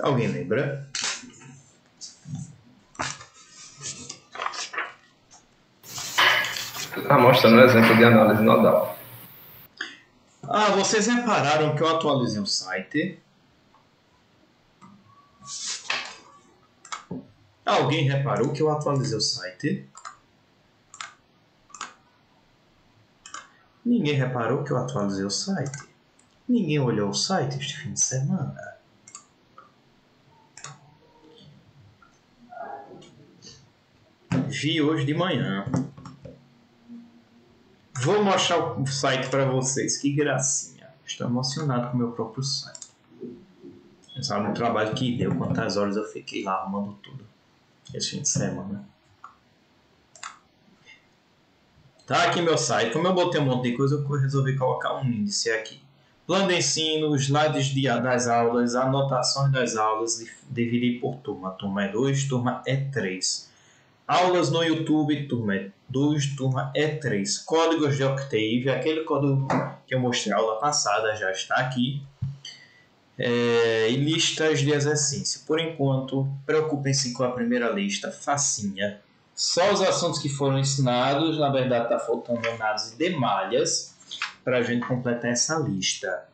Alguém lembra? Está mostrando um exemplo de análise nodal. Vocês repararam que eu atualizei o site? Alguém reparou que eu atualizei o site? Ninguém reparou que eu atualizei o site? Ninguém olhou o site este fim de semana? Vi hoje de manhã. Vou mostrar o site para vocês. Que gracinha. Estou emocionado com o meu próprio site. Não sabe o trabalho que deu, quantas horas eu fiquei lá arrumando tudo esse fim de semana. Tá aqui meu site. Como eu botei um monte de coisa, eu resolvi colocar um índice aqui. Plano de ensino, slides das aulas, anotações das aulas, dividir por turma. Turma é 2, turma é 3. Aulas no YouTube, turma é 2, turma é 3. Códigos de Octave, aquele código que eu mostrei na aula passada já está aqui. E listas de exercício. Por enquanto, preocupem-se com a primeira lista, facinha. Só os assuntos que foram ensinados, na verdade está faltando análise de malhas para a gente completar essa lista.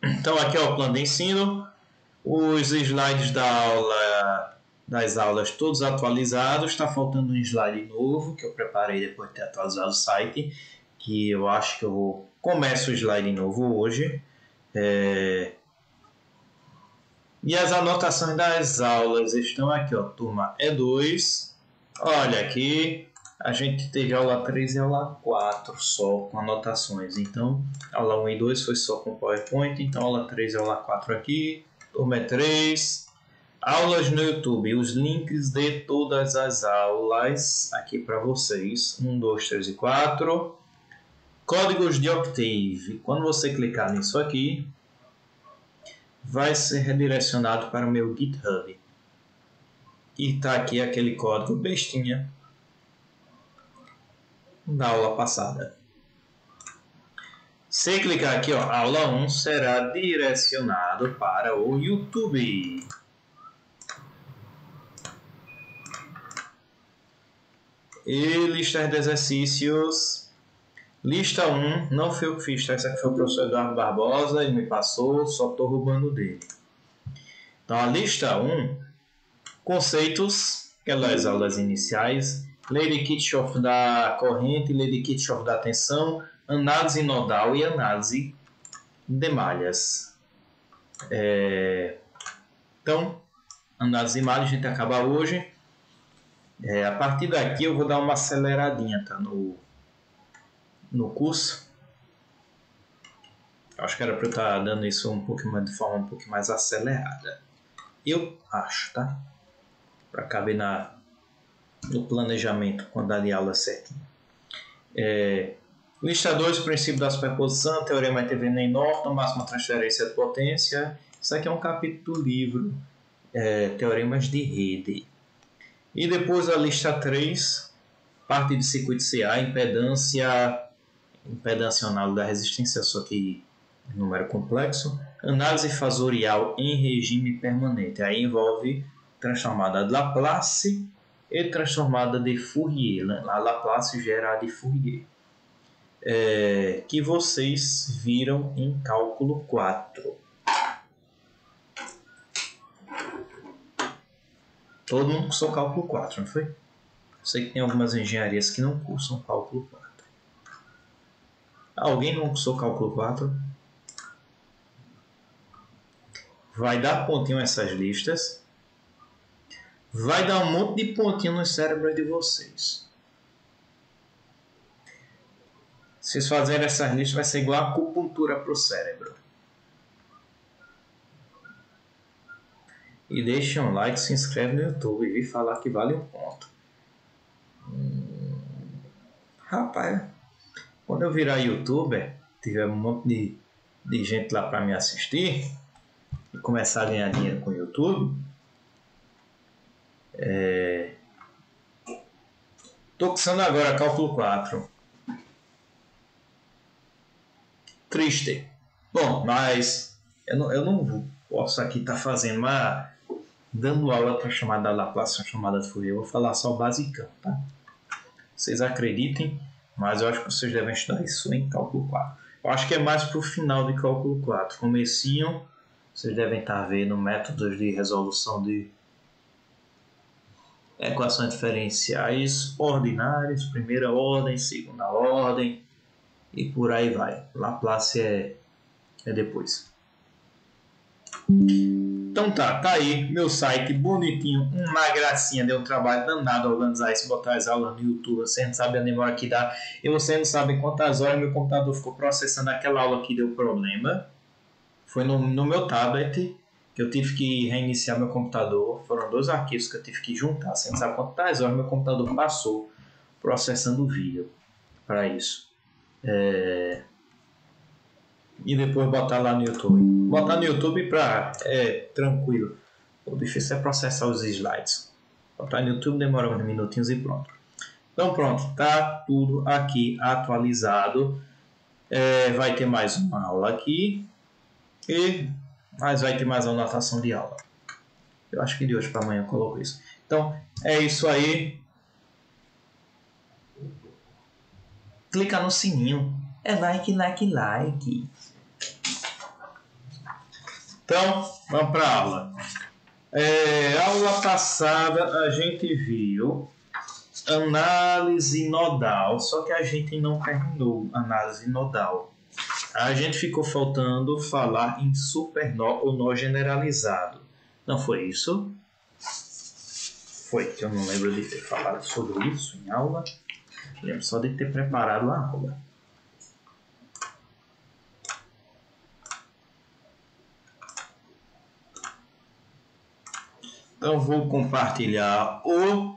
Então aqui é o plano de ensino, os slides das aulas todos atualizados, está faltando um slide novo que eu preparei depois de ter atualizado o site, que eu acho que eu começo o slide novo hoje. E as anotações das aulas estão aqui, ó, turma E2. Olha aqui, a gente teve aula 3 e aula 4 só com anotações. Então, aula 1 e 2 foi só com PowerPoint. Então, aula 3 e aula 4 aqui, turma E3. Aulas no YouTube, os links de todas as aulas aqui para vocês. 1, 2, 3 e 4. Códigos de Octave. Quando você clicar nisso aqui, vai ser redirecionado para o meu GitHub. E está aqui aquele código bestinha da aula passada. Se clicar aqui, ó, aula 1 será direcionado para o YouTube. E listas de exercícios. Lista 1, não foi eu que fiz, essa aqui foi o professor Eduardo Barbosa, ele me passou, só estou roubando dele. Então a lista 1, conceitos, aquelas aulas iniciais, lei de Kirchhoff da corrente, lei de Kirchhoff da tensão, análise nodal e análise de malhas. Então, análise de malhas a gente acaba hoje. A partir daqui eu vou dar uma aceleradinha, tá, no curso. Acho que era para eu estar dando isso de forma um pouco mais acelerada. Eu acho, tá? Para caber no planejamento, quando dá de aula certinho. Lista 2, princípio da superposição, teorema de Norton, máxima transferência de potência. Isso aqui é um capítulo do livro, teoremas de rede. E depois a lista 3, parte de circuito CA, impedância análise da resistência, só que número complexo. Análise fasorial em regime permanente. Aí envolve transformada de Laplace e transformada de Fourier. A Laplace gera a de Fourier. Que vocês viram em cálculo 4. Todo mundo cursou cálculo 4, não foi? Sei que tem algumas engenharias que não cursam cálculo 4. Alguém não cursou cálculo 4? Vai dar pontinho essas listas. Vai dar um monte de pontinho no cérebro de vocês. Se vocês fazerem essas listas, vai ser igual a acupuntura para o cérebro. E deixem um like, se inscreve no YouTube e falar que vale um ponto. Rapaz, quando eu virar youtuber, tiver um monte de gente lá para me assistir e começar a ganhar dinheiro com o YouTube, estou cursando agora cálculo 4. Triste. Bom, mas eu não vou posso aqui estar fazendo dando aula para chamada Laplace, chamada de Fourier. Eu vou falar só o basicão, tá? Vocês acreditem, mas eu acho que vocês devem estudar isso em cálculo 4. Eu acho que é mais para o final de cálculo 4. Comecinho, vocês devem estar vendo métodos de resolução de equações diferenciais ordinárias, primeira ordem, segunda ordem e por aí vai. Laplace é depois. Então tá aí meu site bonitinho, uma gracinha, deu um trabalho danado organizar isso, botar as aulas no YouTube, você não sabe a demora que dá, e você não sabe quantas horas meu computador ficou processando aquela aula que deu problema. Foi no meu tablet que eu tive que reiniciar meu computador, foram 2 arquivos que eu tive que juntar, você não sabe quantas horas meu computador passou processando o vídeo para isso. E depois botar lá no YouTube. Botar no YouTube tranquilo. O difícil é processar os slides. Botar no YouTube demora uns minutinhos e pronto. Então pronto, tá tudo aqui atualizado. Vai ter mais uma aula aqui. Mas vai ter mais uma anotação de aula. Eu acho que de hoje para amanhã eu coloco isso. Então é isso aí. Clica no sininho. É like. Então, vamos para a aula. Aula passada a gente viu análise nodal, só que a gente não terminou análise nodal. A gente ficou faltando falar em supernó ou nó generalizado. Não foi isso? Foi, que eu não lembro de ter falado sobre isso em aula. Lembro só de ter preparado a aula. Então vou compartilhar o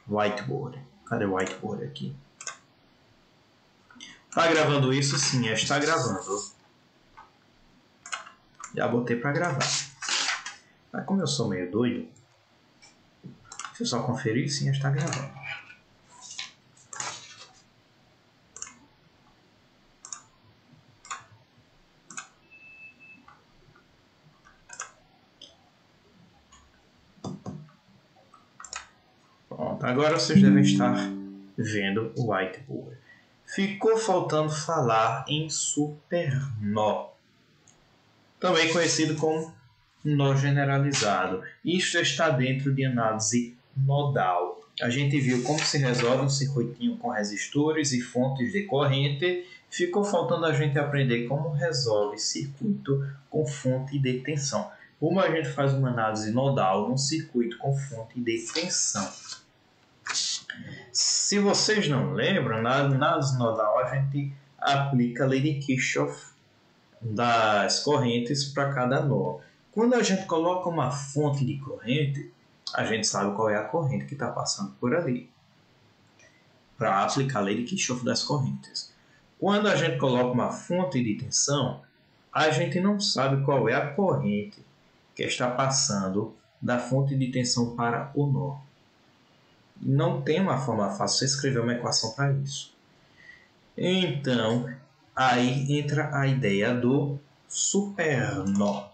whiteboard. Cadê o whiteboard aqui? Tá gravando isso? Sim, está gravando. Já botei para gravar. Mas como eu sou meio doido, deixa eu só conferir. Sim, está gravando. Pronto, agora vocês devem estar vendo o whiteboard. Ficou faltando falar em supernó, também conhecido como nó generalizado. Isto está dentro de análise nodal. A gente viu como se resolve um circuitinho com resistores e fontes de corrente. Ficou faltando a gente aprender como resolve circuito com fonte de tensão. Como a gente faz uma análise nodal num circuito com fonte de tensão. Se vocês não lembram, na análise nodal a gente aplica a lei de Kirchhoff das correntes para cada nó. Quando a gente coloca uma fonte de corrente, a gente sabe qual é a corrente que está passando por ali, para aplicar a lei de Kirchhoff das correntes. Quando a gente coloca uma fonte de tensão, a gente não sabe qual é a corrente que está passando da fonte de tensão para o nó. Não tem uma forma fácil de escrever uma equação para isso. Então, aí entra a ideia do supernó,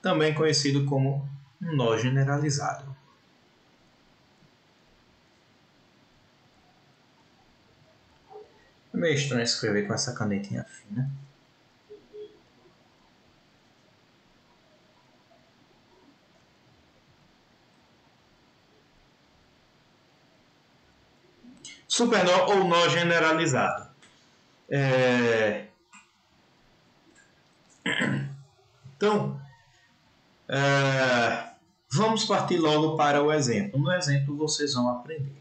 também conhecido como nó generalizado. É meio estranho escrever com essa canetinha fina. Supernó ou nó generalizado. Então, vamos partir logo para o exemplo. No exemplo vocês vão aprender.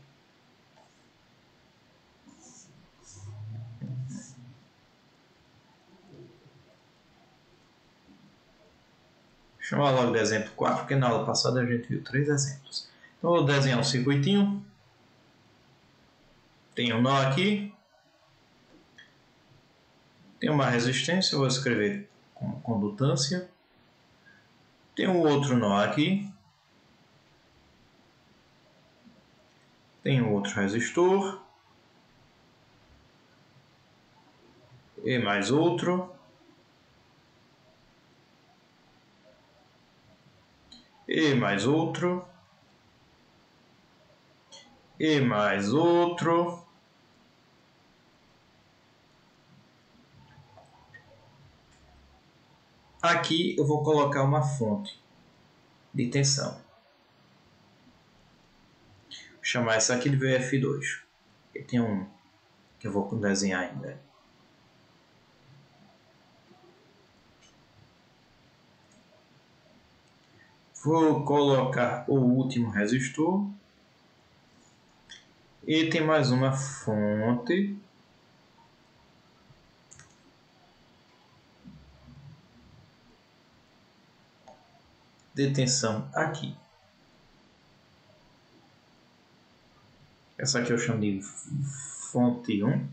Deixa eu chamar logo de exemplo 4, porque na aula passada a gente viu 3 exemplos. Então, eu vou desenhar um circuitinho. Tem um nó aqui. Tem uma resistência, eu vou escrever com condutância. Tem um outro nó aqui. Tem um outro resistor. E mais outro. E mais outro. E mais outro. Aqui eu vou colocar uma fonte de tensão. Vou chamar essa aqui de VF2. E tem um que eu vou desenhar ainda. Vou colocar o último resistor. E tem mais uma fonte. De tensão aqui. Essa aqui eu chamo de fonte 1.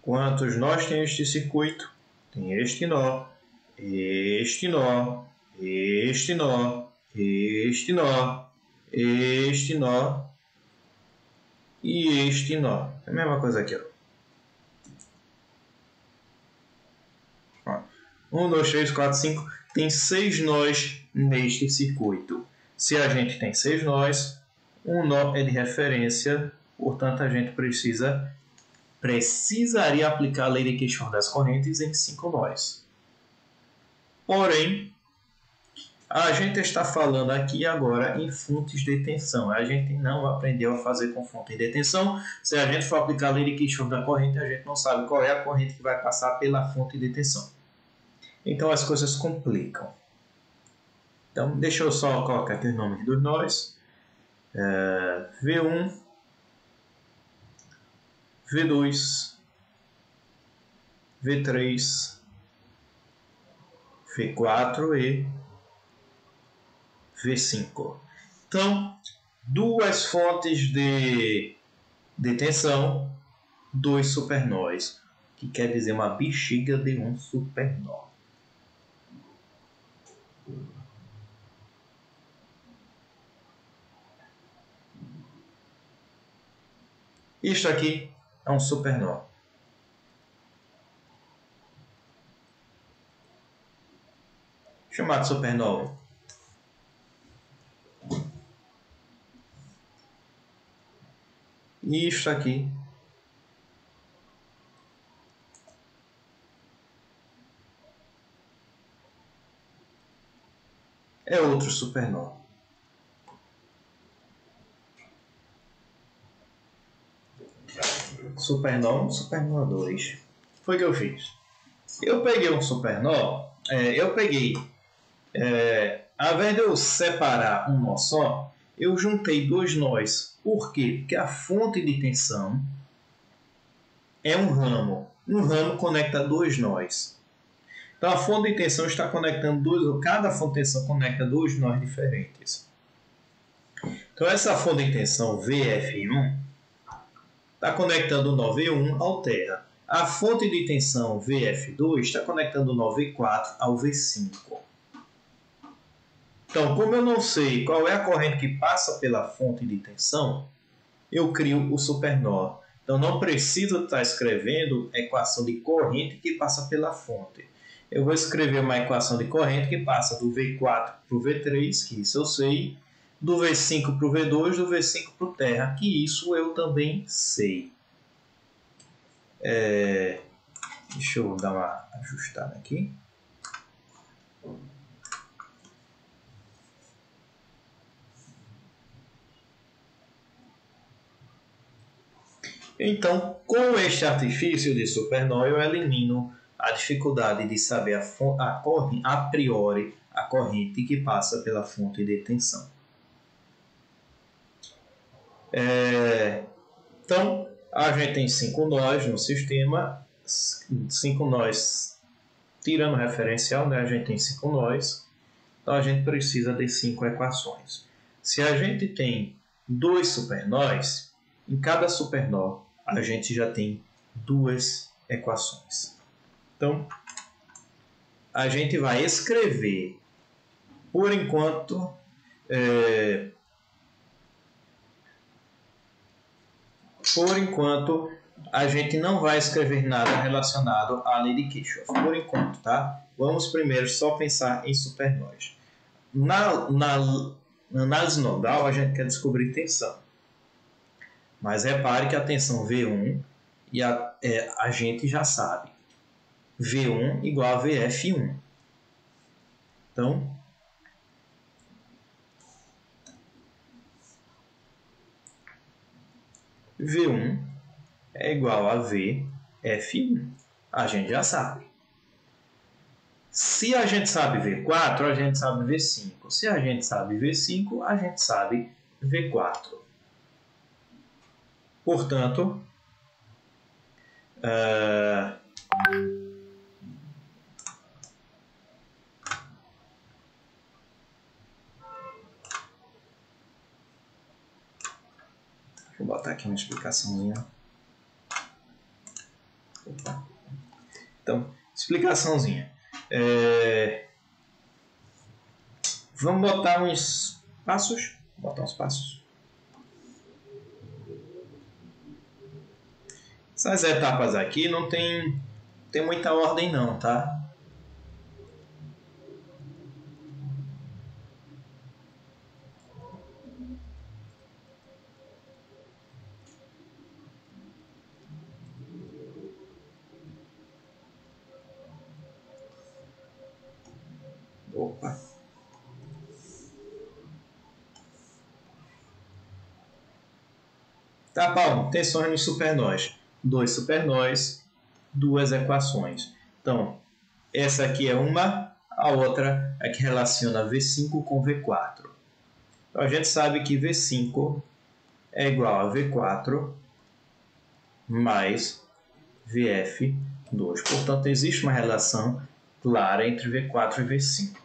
Quantos nós tem este circuito? Tem este nó, este nó, este nó, este nó, este nó e este nó. É a mesma coisa aqui, ó. 1, 2, 3, 4, 5. Tem 6 nós neste circuito. Se a gente tem 6 nós, um nó é de referência, portanto a gente precisaria aplicar a lei de Kirchhoff das correntes em 5 nós. Porém, a gente está falando aqui agora em fontes de tensão. A gente não aprendeu a fazer com fonte de tensão. Se a gente for aplicar a lei de Kirchhoff da corrente, a gente não sabe qual é a corrente que vai passar pela fonte de tensão. Então as coisas complicam. Então deixa eu só colocar aqui os nomes dos nós. V1, V2, V3, V4 e V5. Então, duas fontes de tensão, 2 supernós, que quer dizer uma bexiga de um supernó. Isto aqui é um supernó. Chamado supernova. E isto aqui é outro supernova. Supernova 1, supernova 2. Foi o que eu fiz. Eu peguei um supernova. Ao invés de eu separar um nó só, eu juntei 2 nós. Por quê? Porque a fonte de tensão é um ramo. Um ramo conecta 2 nós. Então a fonte de tensão está conectando cada fonte de tensão conecta 2 nós diferentes. Então essa fonte de tensão VF1 está conectando o nó V1 ao terra. A fonte de tensão VF2 está conectando o nó V4 ao V5. Então, como eu não sei qual é a corrente que passa pela fonte de tensão, eu crio o supernó. Então, não preciso estar escrevendo a equação de corrente que passa pela fonte. Eu vou escrever uma equação de corrente que passa do V4 para o V3, que isso eu sei, do V5 para o V2, do V5 para o terra, que isso eu também sei. Deixa eu dar uma ajustada aqui. Então, com este artifício de supernó, eu elimino a dificuldade de saber a priori a corrente que passa pela fonte de tensão. Então, a gente tem 5 nós no sistema, 5 nós tirando o referencial, né? A gente tem 5 nós, então a gente precisa de 5 equações. Se a gente tem 2 supernós, em cada supernó a gente já tem 2 equações. Então, a gente vai escrever, por enquanto, por enquanto, a gente não vai escrever nada relacionado à lei de Kirchhoff. Por enquanto, tá? Vamos primeiro só pensar em supernós. Na análise nodal, a gente quer descobrir tensão. Mas repare que a tensão V1 a gente já sabe. V1 igual a VF1. Então, V1 é igual a VF1. A gente já sabe. Se a gente sabe V4, a gente sabe V5. Se a gente sabe V5, a gente sabe V4. Portanto, vou botar aqui uma explicaçãozinha. Opa. Então, explicaçãozinha. Vamos botar uns passos. Essas etapas aqui não tem muita ordem não, tá? Opa. Tá, Paulo, tensões nos supernós. 2 supernós, 2 equações. Então, essa aqui é uma, a outra é que relaciona V5 com V4. Então, a gente sabe que V5 é igual a V4 mais VF2. Portanto, existe uma relação clara entre V4 e V5.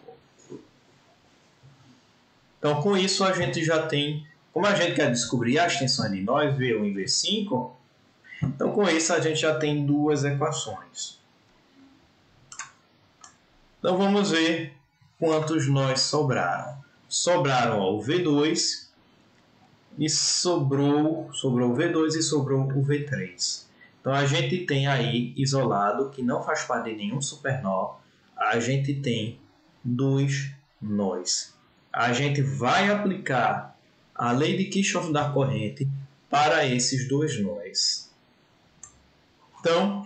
Então, com isso, a gente já tem... Como a gente quer descobrir as tensões de nós, V1 e V5, então com isso a gente já tem 2 equações. Então vamos ver quantos nós sobraram. Sobraram o V2, e sobrou o V2 e sobrou o V3. Então a gente tem aí, isolado, que não faz parte de nenhum supernó, a gente tem 2 nós. A gente vai aplicar a lei de Kirchhoff da corrente para esses 2 nós. Então,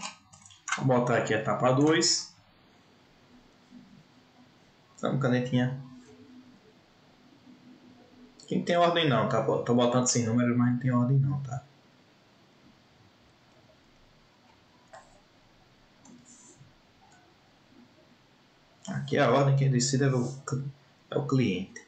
vou botar aqui a etapa 2. Vamos, canetinha. Aqui não tem ordem não, tá? Tô botando sem números, mas não tem ordem não, tá? Aqui a ordem que decide é o cliente.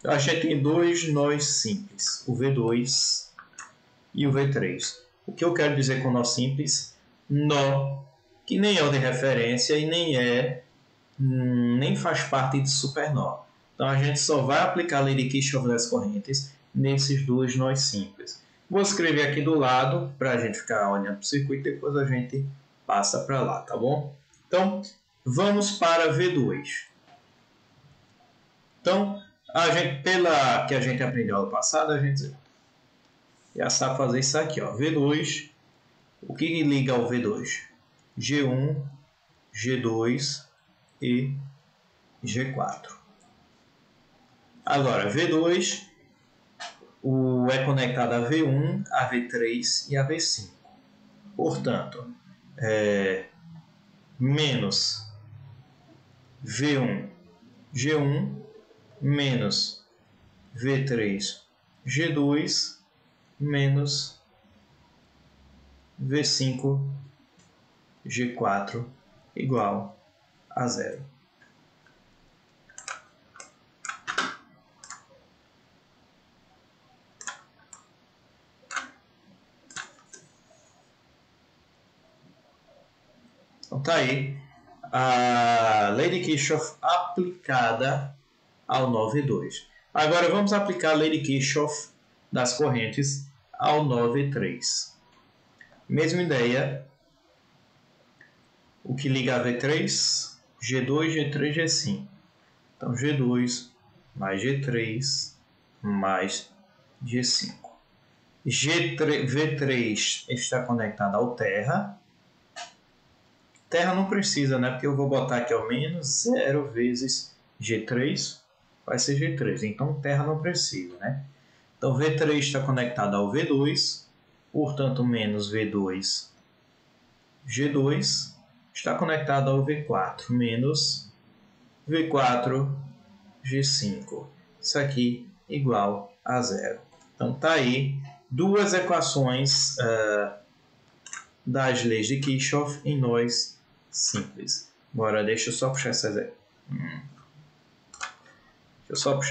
A gente tem 2 nós simples, o V2 e o V3. O que eu quero dizer com nó simples? Nó que nem é de referência e nem faz parte de supernó. Então a gente só vai aplicar a lei de Kirchhoff das correntes nesses 2 nós simples. Vou escrever aqui do lado para a gente ficar olhando para o circuito e depois a gente passa para lá, tá bom? Então vamos para V2. Então, pela que a gente aprendeu ano passado, a gente já sabe fazer isso aqui, ó. V2, o que liga ao V2? G1, G2 e G4. Agora, V2 é conectado a V1, a V3 e a V5. Portanto, menos V1, G1, menos V3, G2, menos V5, G4 igual a 0. Então tá aí a lei de Kirchhoff aplicada ao nó V2. Agora vamos aplicar a lei de Kirchhoff das correntes ao nó V3. Mesma ideia. O que liga a V3? G2, G3, G5. Então, G2 mais G3 mais G5. V3 está conectado ao terra. Terra não precisa, né? Porque eu vou botar aqui ao menos 0 vezes G3 vai ser G3. Então, terra não precisa, né? Então, V3 está conectado ao V2. Portanto, menos V2 G2 está conectado ao V4 menos V4 G5. Isso aqui igual a 0. Então, tá aí duas equações das leis de Kirchhoff em nós simples. Agora, deixa eu só puxar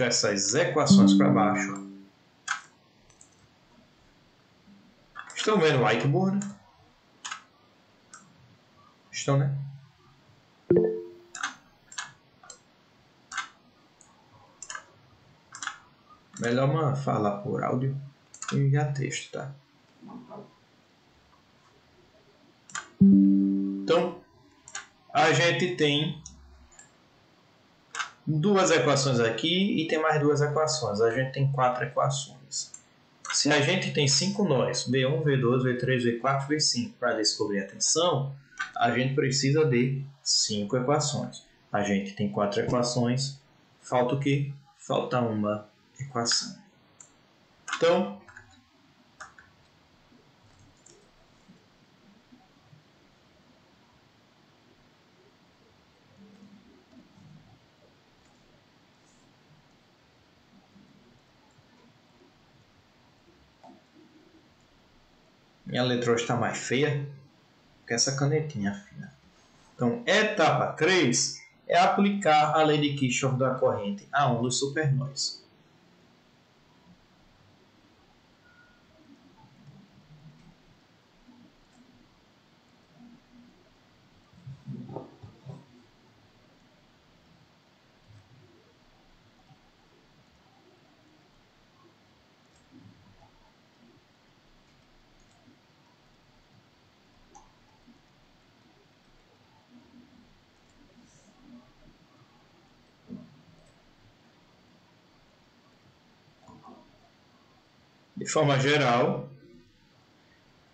essas equações para baixo. Estão vendo o whiteboard? Estão, né? Melhor falar por áudio e enviar texto, tá? Então, a gente tem duas equações aqui e tem mais duas equações. A gente tem 4 equações. Se a gente tem 5 nós, V1, V2, V3, V4, V5, para descobrir a tensão, a gente precisa de 5 equações. A gente tem 4 equações. Falta o quê? Falta uma equação. Então, minha letra hoje está mais feia que essa canetinha fina. Então, etapa 3 é aplicar a lei de Kirchhoff da corrente a um dos supernós. De forma geral,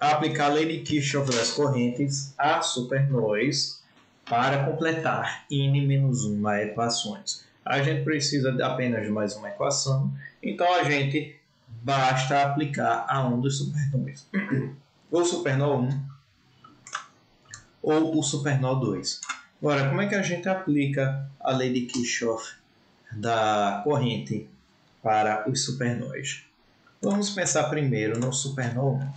aplicar a lei de Kirchhoff das correntes a supernós para completar N-1 equações. A gente precisa apenas de mais uma equação, então a gente basta aplicar a um dos supernós. Ou supernó 1 ou o supernó 2. Agora, como é que a gente aplica a lei de Kirchhoff da corrente para os supernós? Vamos pensar primeiro no supernó 1.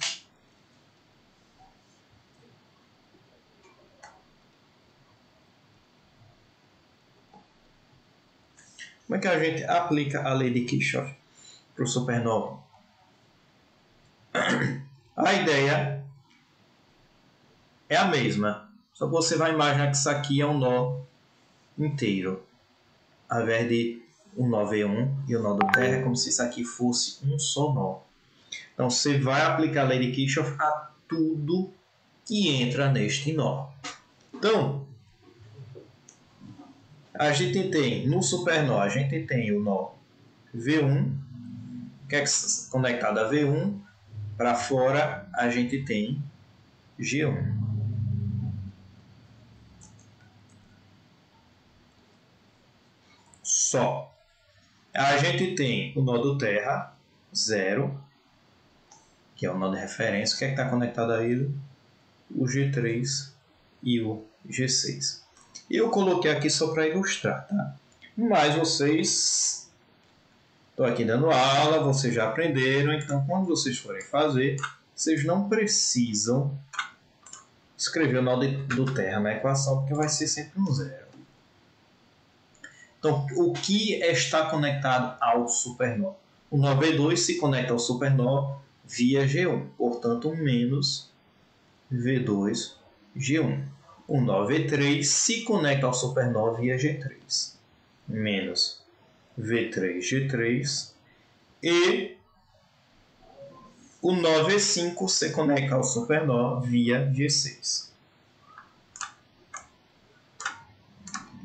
Como é que a gente aplica a lei de Kirchhoff para o supernó 1? A ideia é a mesma, só que você vai imaginar que isso aqui é um nó inteiro, ao invés de um nó V1 e o nó do terra, é como se isso aqui fosse um só nó. Então, você vai aplicar a lei de Kirchhoff a tudo que entra neste nó. Então, a gente tem, no supernó, a gente tem o nó V1, que é conectado a V1, para fora a gente tem G1. Só. A gente tem o nó do terra, 0, que é o nó de referência. O que é que está conectado a ele? O G3 e o G6. Eu coloquei aqui só para ilustrar, tá? Mas vocês estão aqui dando aula, vocês já aprenderam, então quando vocês forem fazer, vocês não precisam escrever o nó do terra na equação, porque vai ser sempre um 0. Então, o que está conectado ao supernó? O nó V2 se conecta ao supernó via G1, portanto, menos V2 G1. O nó V3 se conecta ao supernó via G3, menos V3G3 e o nó V5 se conecta ao supernó via G6.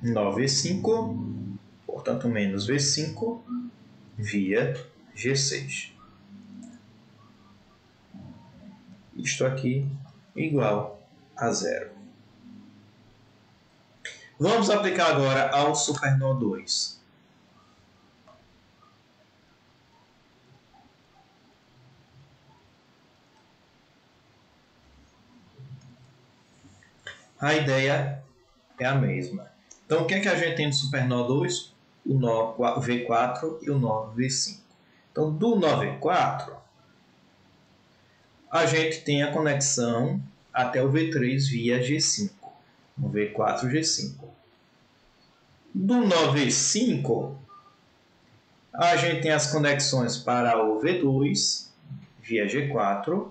Nó V5, portanto menos V5 via G6. Isto aqui igual a 0. Vamos aplicar agora ao supernó 2. A ideia é a mesma. Então, o que é que a gente tem no supernó 2? O nó V4 e o nó V5. Então, do nó V4, a gente tem a conexão até o V3 via G5. O V4, G5. Do nó V5, a gente tem as conexões para o V2 via G4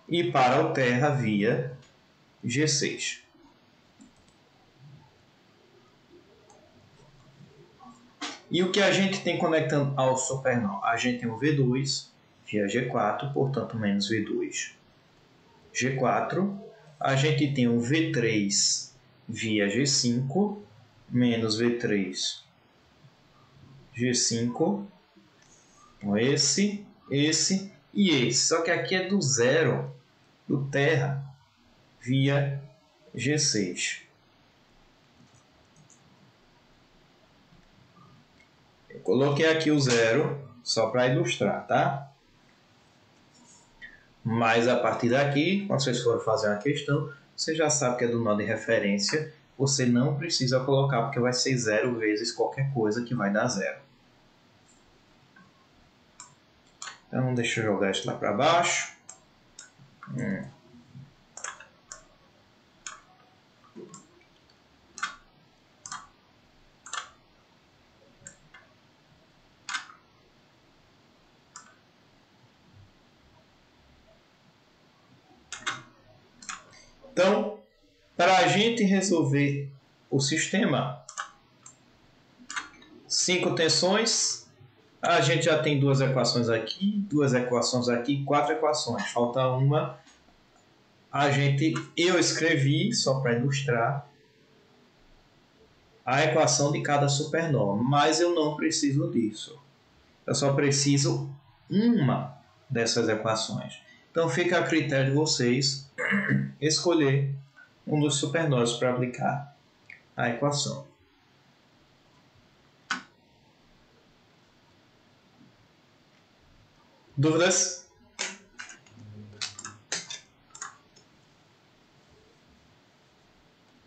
e para o terra via G6. E o que a gente tem conectando ao supernó? A gente tem o V2 via G4, portanto, menos V2 G4. A gente tem o V3 via G5, menos V3 G5. Então, esse e esse. Só que aqui é do zero, do terra, via G6. Eu coloquei aqui o zero só para ilustrar, tá? Mas a partir daqui, quando vocês forem fazer uma questão, você já sabe que é do nó de referência. Você não precisa colocar, porque vai ser 0 vezes qualquer coisa que vai dar 0. Então, deixa eu jogar isso lá para baixo. Então, para a gente resolver o sistema, 5 tensões, a gente já tem 2 equações aqui, 2 equações aqui, 4 equações. Falta uma. Eu escrevi, só para ilustrar, a equação de cada supernó, mas eu não preciso disso. Eu só preciso uma dessas equações. Então fica a critério de vocês escolher um dos supernós para aplicar a equação. Dúvidas?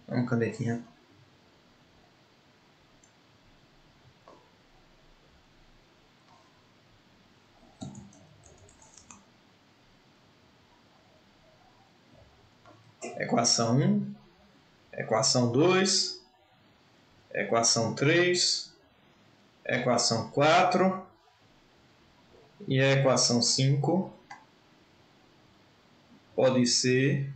Vamos, canetinha. Equação 1, equação 2, equação 3, equação 4 e a equação 5 pode ser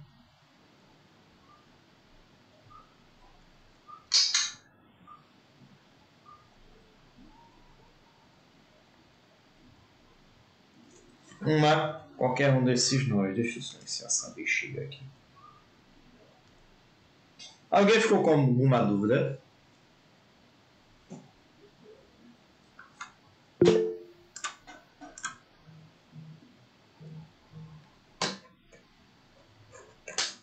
qualquer um desses nós. Deixa eu silenciar essa bexiga aqui. Alguém ficou com alguma dúvida?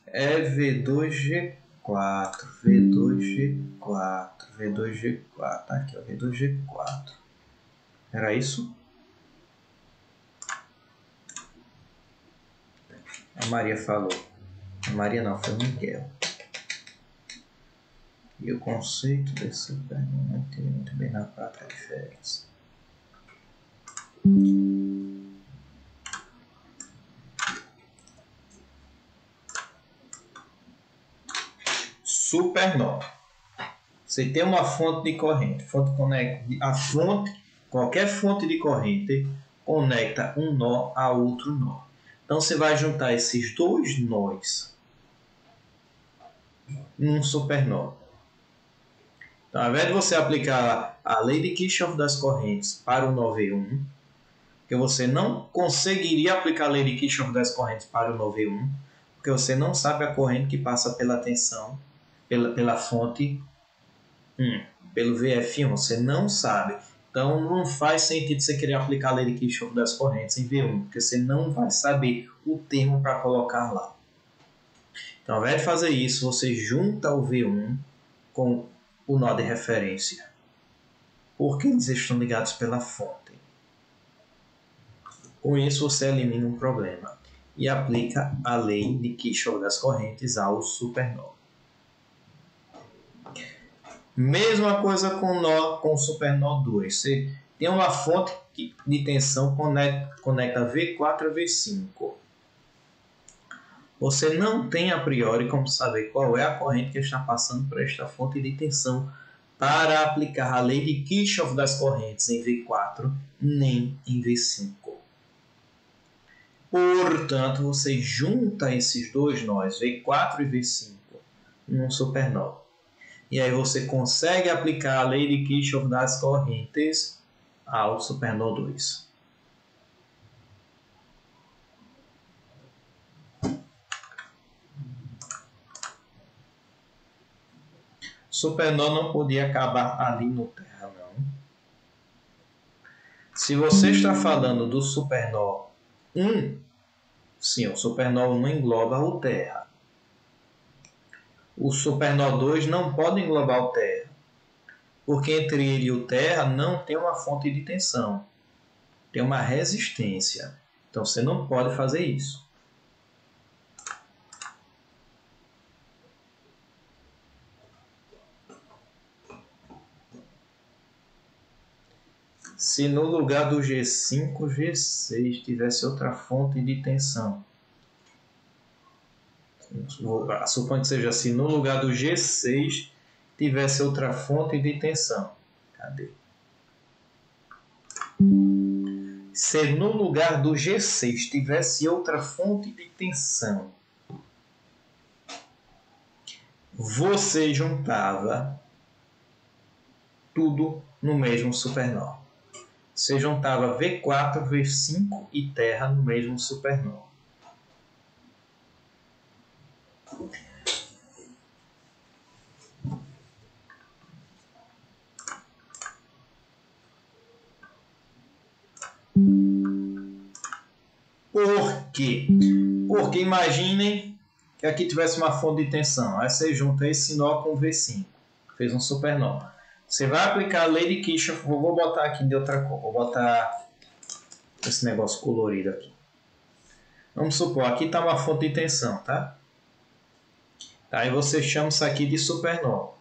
É V2G4, V2G4, V2G4. Aqui, ó, V2G4. Era isso? A Maria falou. A Maria não, foi o Miguel. E o conceito desse supernó não entendi muito bem na prática a diferença. Supernó. Você tem uma fonte de corrente. Qualquer fonte de corrente conecta um nó a outro nó. Então você vai juntar esses dois nós num supernó. Então, ao invés de você aplicar a lei de Kirchhoff das correntes para o nó V1, porque você não conseguiria aplicar a lei de Kirchhoff das correntes para o nó V1, porque você não sabe a corrente que passa pela tensão, pela fonte 1, pelo VF1, você não sabe. Então não faz sentido você querer aplicar a lei de Kirchhoff das correntes em V1, porque você não vai saber o termo para colocar lá. Então, ao invés de fazer isso, você junta o V1 com o nó de referência, porque eles estão ligados pela fonte. Com isso, você elimina um problema e aplica a lei de Kirchhoff das correntes ao supernó. Mesma coisa com o supernó 2. Você tem uma fonte de tensão conecta V4 a V5. Você não tem a priori como saber qual é a corrente que está passando por esta fonte de tensão para aplicar a lei de Kirchhoff das correntes em V4 nem em V5. Portanto, você junta esses dois nós, V4 e V5, num supernó. E aí você consegue aplicar a lei de Kirchhoff das correntes ao supernó 2. Supernó não podia acabar ali no terra, não. Se você está falando do supernó 1, sim, o supernó 1 engloba o terra. O supernó 2 não pode englobar o terra, porque entre ele e o terra não tem uma fonte de tensão, tem uma resistência. Então você não pode fazer isso. Se no lugar do G5, G6 tivesse outra fonte de tensão. Suponha que seja assim, no lugar do G6 tivesse outra fonte de tensão. Cadê? Se no lugar do G6 tivesse outra fonte de tensão, você juntava tudo no mesmo supernó. Você juntava V4, V5 e terra no mesmo supernó. Por quê? Porque imaginem que aqui tivesse uma fonte de tensão. Aí você junta esse nó com o V5. Fez um supernó. Você vai aplicar a lei de Kirchhoff. Vou botar aqui de outra cor. Vou botar esse negócio colorido aqui. Vamos supor, aqui está uma fonte de tensão, tá? Aí você chama isso aqui de supernó.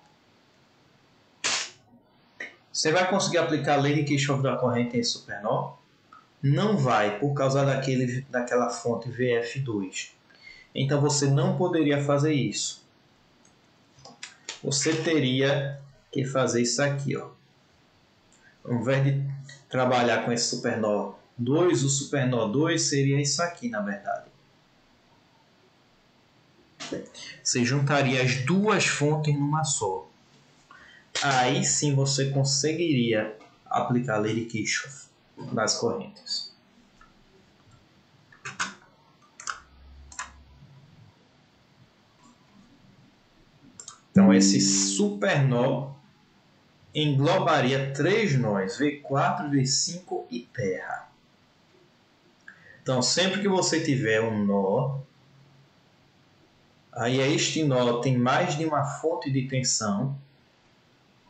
Você vai conseguir aplicar a lei de Kirchhoff da corrente em supernó? Não vai, por causa daquela fonte VF2. Então você não poderia fazer isso. Você teria que fazer isso aqui, ó. Ao invés de trabalhar com esse supernó 2, o supernó 2 seria isso aqui, na verdade. Você juntaria as duas fontes numa só. Aí sim você conseguiria aplicar a lei de Kirchhoff das correntes. Então esse supernó englobaria três nós, V4, V5 e terra. Então sempre que você tiver um nó, aí este nó tem mais de uma fonte de tensão,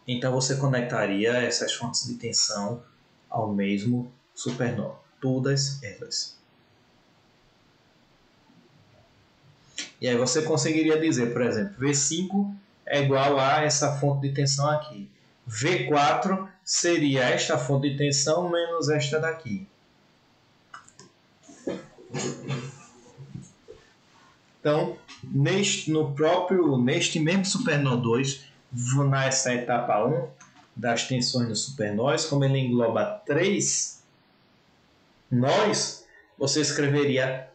então você conectaria essas fontes de tensão ao mesmo supernó, todas elas. E aí você conseguiria dizer, por exemplo, V5 é igual a essa fonte de tensão aqui. V4 seria esta fonte de tensão menos esta daqui. Então, neste mesmo supernó 2, nessa etapa 1 das tensões do supernós, como ele engloba 3 nós, você escreveria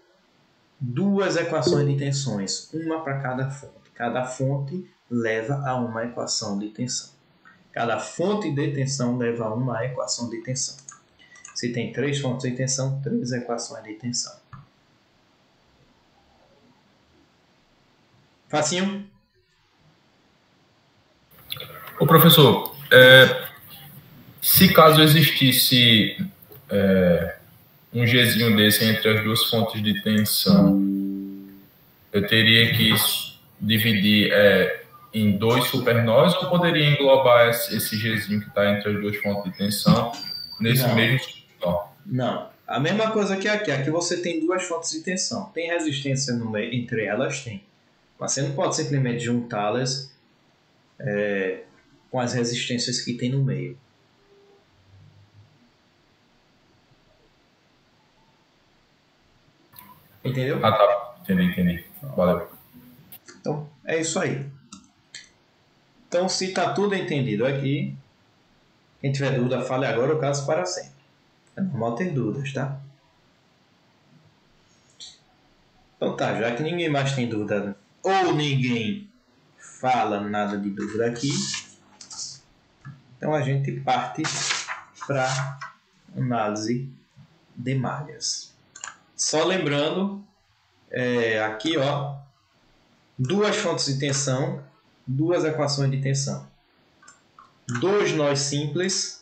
duas equações de tensões, uma para cada fonte. Cada fonte leva a uma equação de tensão. Cada fonte de tensão leva a uma equação de tensão. Se tem 3 fontes de tensão, 3 equações de tensão. Facinho? Ô professor, se caso existisse um Gzinho desse entre as duas fontes de tensão, eu teria que dividir em 2 supernós ou poderia englobar esse Gzinho que está entre as duas fontes de tensão nesse mesmo supernó? Não. A mesma coisa que aqui. Aqui você tem 2 fontes de tensão. Tem resistência no meio, entre elas? Tem. Mas você não pode simplesmente juntá-las com as resistências que tem no meio. Entendeu? Ah, tá. Entendi. Valeu. Então, é isso aí. Então, se está tudo entendido aqui, quem tiver dúvida, fale agora ou caso para sempre. É normal ter dúvidas, tá? Então tá, já que ninguém mais tem dúvida, ou ninguém fala nada de dúvida aqui, então a gente parte para análise de malhas. Só lembrando, aqui ó, 2 fontes de tensão, 2 equações de tensão, 2 nós simples,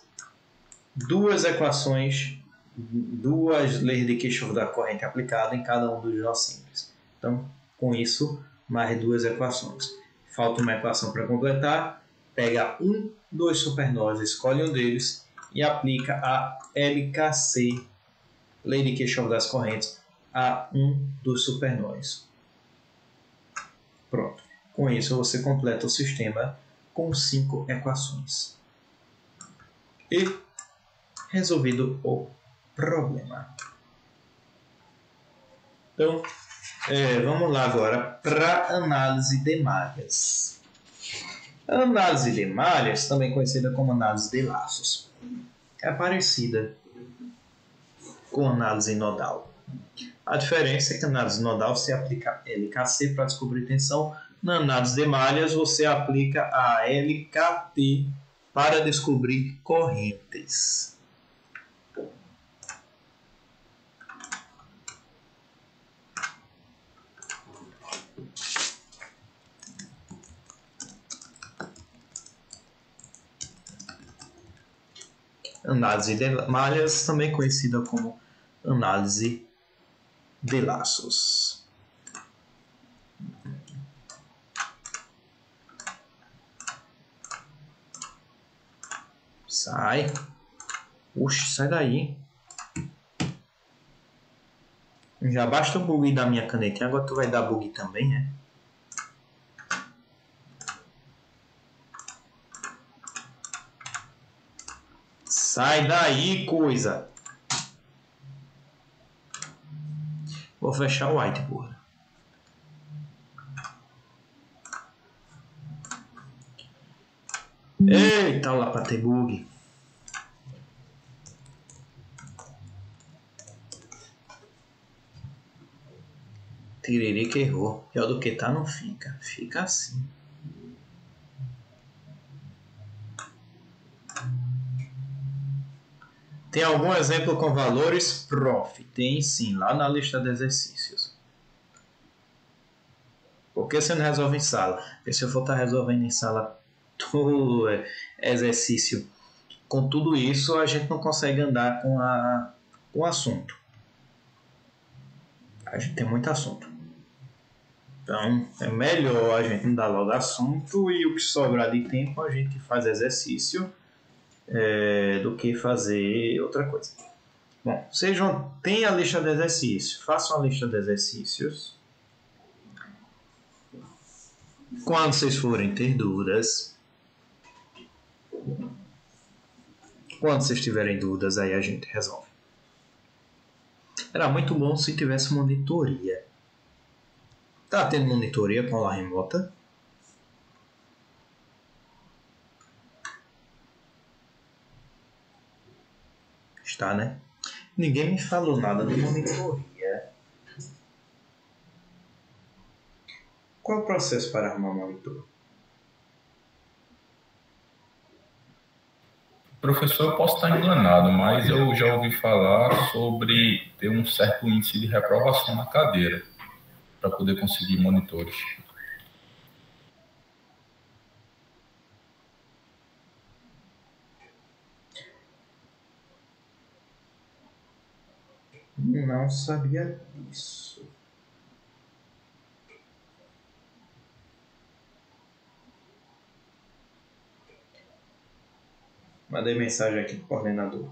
2 equações, 2 leis de Kirchhoff da corrente aplicada em cada um dos nós simples. Então, com isso, mais 2 equações. Falta uma equação para completar, pega 2 supernós, escolhe um deles e aplica a LKC, lei de Kirchhoff das correntes, a dos supernós. Pronto. Com isso, você completa o sistema com 5 equações. E resolvido o problema. Então, vamos lá agora para análise de malhas. A análise de malhas, também conhecida como análise de laços, é parecida com análise nodal. A diferença é que na análise nodal você aplica LKC para descobrir tensão. Na análise de malhas você aplica a LKT para descobrir correntes. Análise de malhas, também conhecida como análise de laços. Sai. Oxe, sai daí. Já basta o bug da minha canetinha, agora tu vai dar bug também, né? Sai daí, coisa. Vou fechar o whiteboard. Eita, lá para ter bug. Tiririca errou. Pior do que tá, não fica. Fica assim. Tem algum exemplo com valores, prof? Tem sim, lá na lista de exercícios. Por que você não resolve em sala? Porque se eu for estar resolvendo em sala todo exercício com tudo isso, a gente não consegue andar com o assunto. A gente tem muito assunto. Então, é melhor a gente não dar logo assunto e o que sobrar de tempo a gente faz exercício do que fazer outra coisa. Bom, vocês têm a lista de exercícios. Façam a lista de exercícios. Quando vocês forem ter dúvidas, quando vocês tiverem dúvidas, aí a gente resolve. Era muito bom se tivesse monitoria. Tá tendo monitoria com aula remota? Está, né? Ninguém me falou nada de monitoria. Qual é o processo para arrumar monitor? Professor, eu posso estar enganado, mas eu já ouvi falar sobre ter um certo índice de reprovação na cadeira para poder conseguir monitores. Não sabia disso. Mandei mensagem aqui pro coordenador.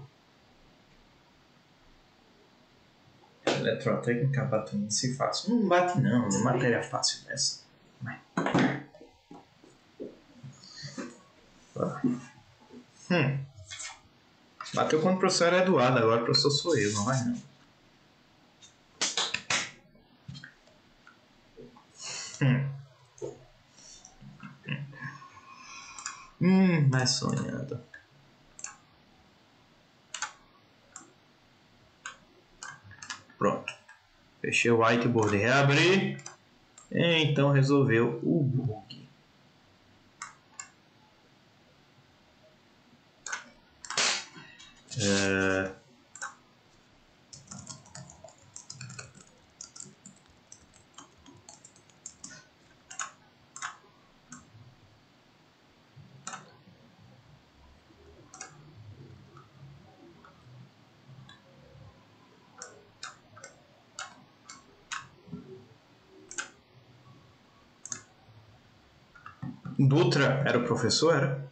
Eletrotécnica bate um índice fácil. Não bate não, matéria fácil dessa. Bateu quando o professor era Eduardo, agora o professor sou eu, não vai não. Mais sonhando. Pronto. Fechei o whiteboard e reabri. Então resolveu o bug. Dutra era o professor, era?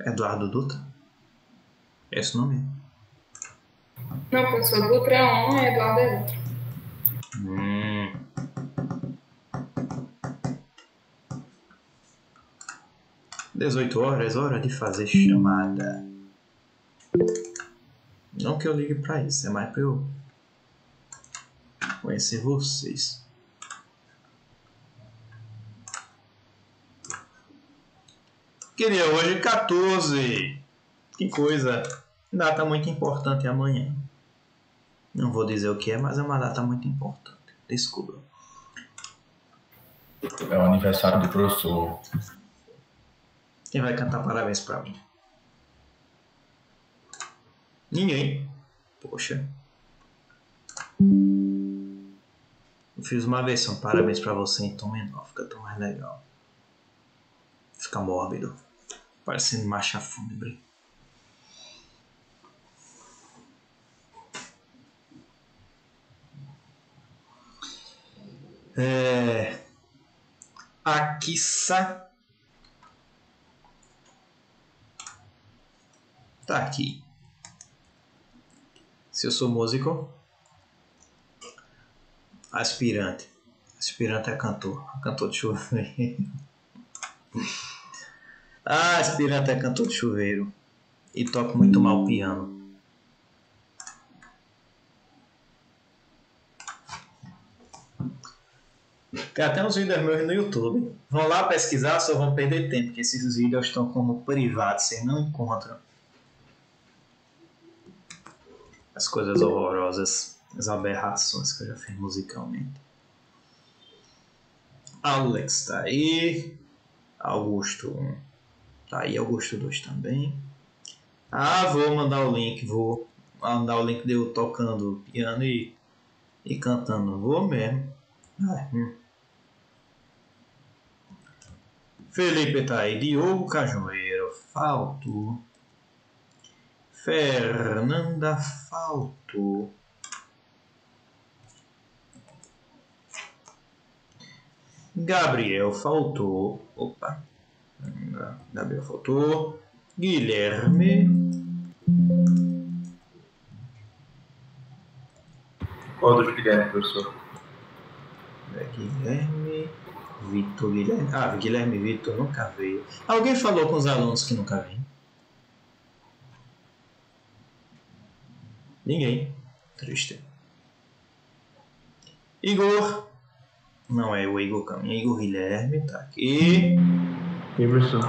Eduardo Dutra? É esse o nome? Não, professor Dutra é um, é Eduardo é outro. 18 horas, hora de fazer chamada. Não que eu ligue pra isso, é mais pra eu conhecer vocês. Queria hoje 14. Que coisa. Data muito importante amanhã. Não vou dizer o que é, mas é uma data muito importante. Desculpa. É o aniversário do professor. Quem vai cantar parabéns pra mim? Ninguém. Poxa. Eu fiz uma versão parabéns pra você em tom menor. Fica tão mais legal. Fica mórbido. Parecendo marcha fúnebre. Akissa tá aqui. Se eu sou músico, aspirante. Aspirante é cantor. Cantor de chuveiro. Aspirante é cantor de chuveiro. E toco muito mal piano. Tem até uns vídeos meus no YouTube. Vão lá pesquisar, só vão perder tempo, porque esses vídeos estão como privados, vocês não encontram. As coisas horrorosas, as aberrações que eu já fiz musicalmente. Alex tá aí. Augusto 1 tá aí. Augusto 2 também. Vou mandar o link. Vou mandar o link de eu tocando piano e cantando. Vou mesmo. Felipe tá aí. Diogo Cajueiro. Falto. Fernanda faltou. Gabriel faltou. Opa. Gabriel faltou. Guilherme. Qual dos Guilherme, professor? Guilherme. Vitor, Guilherme. Guilherme Vitor nunca veio. Alguém falou com os alunos que nunca vêm? Ninguém. Triste. Igor. Não é o Igor Caminha. Igor Guilherme tá aqui. E professor?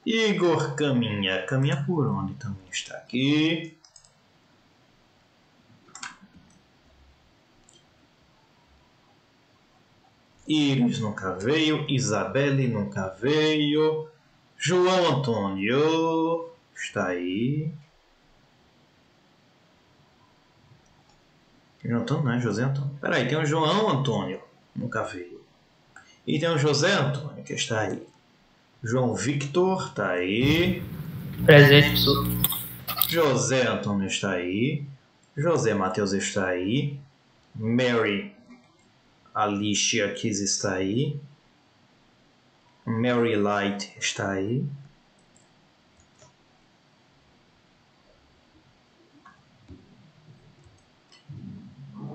Igor Caminha. Caminha por onde também está aqui. Iris nunca veio. Isabelle nunca veio. João Antônio está aí. João Antônio não é José Antônio. Peraí, tem o João Antônio, nunca veio. E tem o José Antônio que está aí. João Victor está aí. Presente, professor. José Antônio está aí. José Matheus está aí. Mary Alicia Kiss está aí. Mary Light está aí.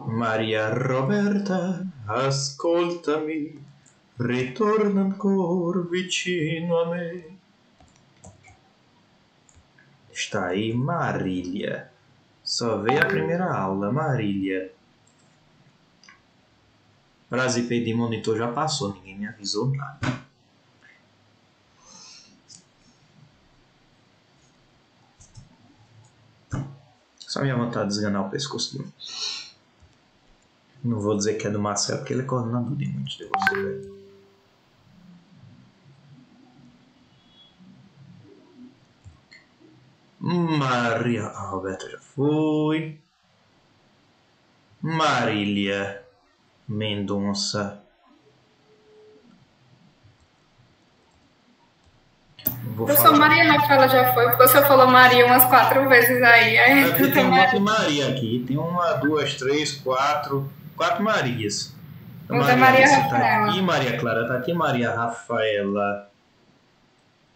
Maria Roberta, ascoltami, ritorna ancora vicino a me. Está aí Marília. Só veio a primeira aula, Marília. Brasil PD monitor já passou, ninguém me avisou nada. Só minha vontade de esganar o pescoço dele. Não vou dizer que é do Marcelo, porque ele é coordenador de muitos de vocês. Maria Roberta já foi. Marília Mendonça. Professor Maria Rafaela já foi, porque o senhor falou Maria umas 4 vezes aí. Aqui tem um monte de Maria aqui. Tem 1, 2, 3, 4 Marias. Maria Rafaela. Tá aqui, Maria Clara tá aqui, Maria Rafaela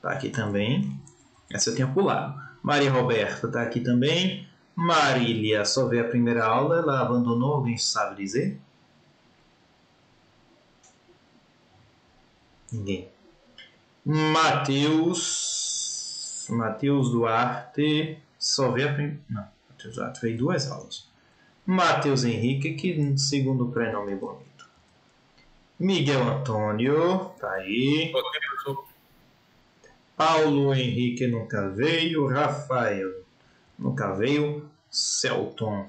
tá aqui também. Essa eu tinha pulado. Maria Roberta tá aqui também. Marília só veio a primeira aula, ela abandonou, alguém sabe dizer? Ninguém. Matheus Duarte só veio a primeira. Não, Matheus Duarte veio 2 aulas. Matheus Henrique, que segundo prenome bonito. Miguel Antônio, tá aí. Paulo Henrique nunca veio. Rafael nunca veio. Celton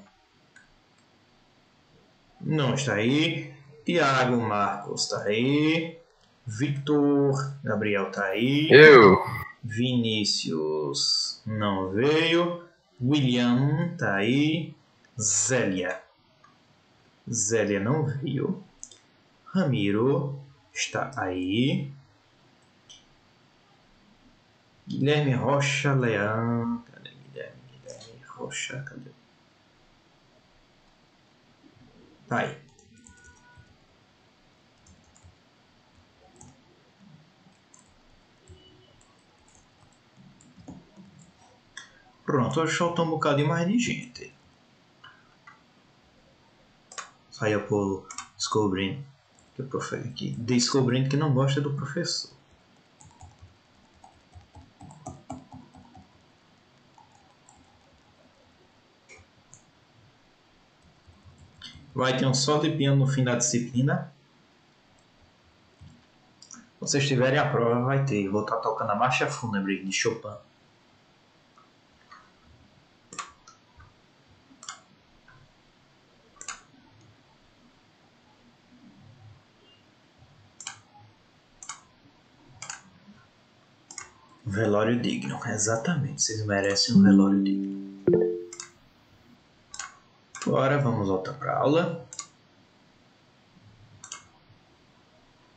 não está aí. Tiago Marcos está aí. Victor Gabriel está aí. Eu. Vinícius não veio. William está aí. Zélia não veio. Ramiro está aí. Guilherme Rocha Leão. Cadê Guilherme Rocha? Cadê? Tá aí. Pronto, hoje falta um bocadinho mais de gente. Saia por descobrindo que o professor aqui. Descobrindo que não gosta do professor. Vai ter um solo de piano no fim da disciplina. Se vocês tiverem a prova, vai ter. Vou estar tocando a Marcha Fúnebre de Chopin. Velório digno, exatamente. Vocês merecem um velório digno. Agora vamos voltar para a aula.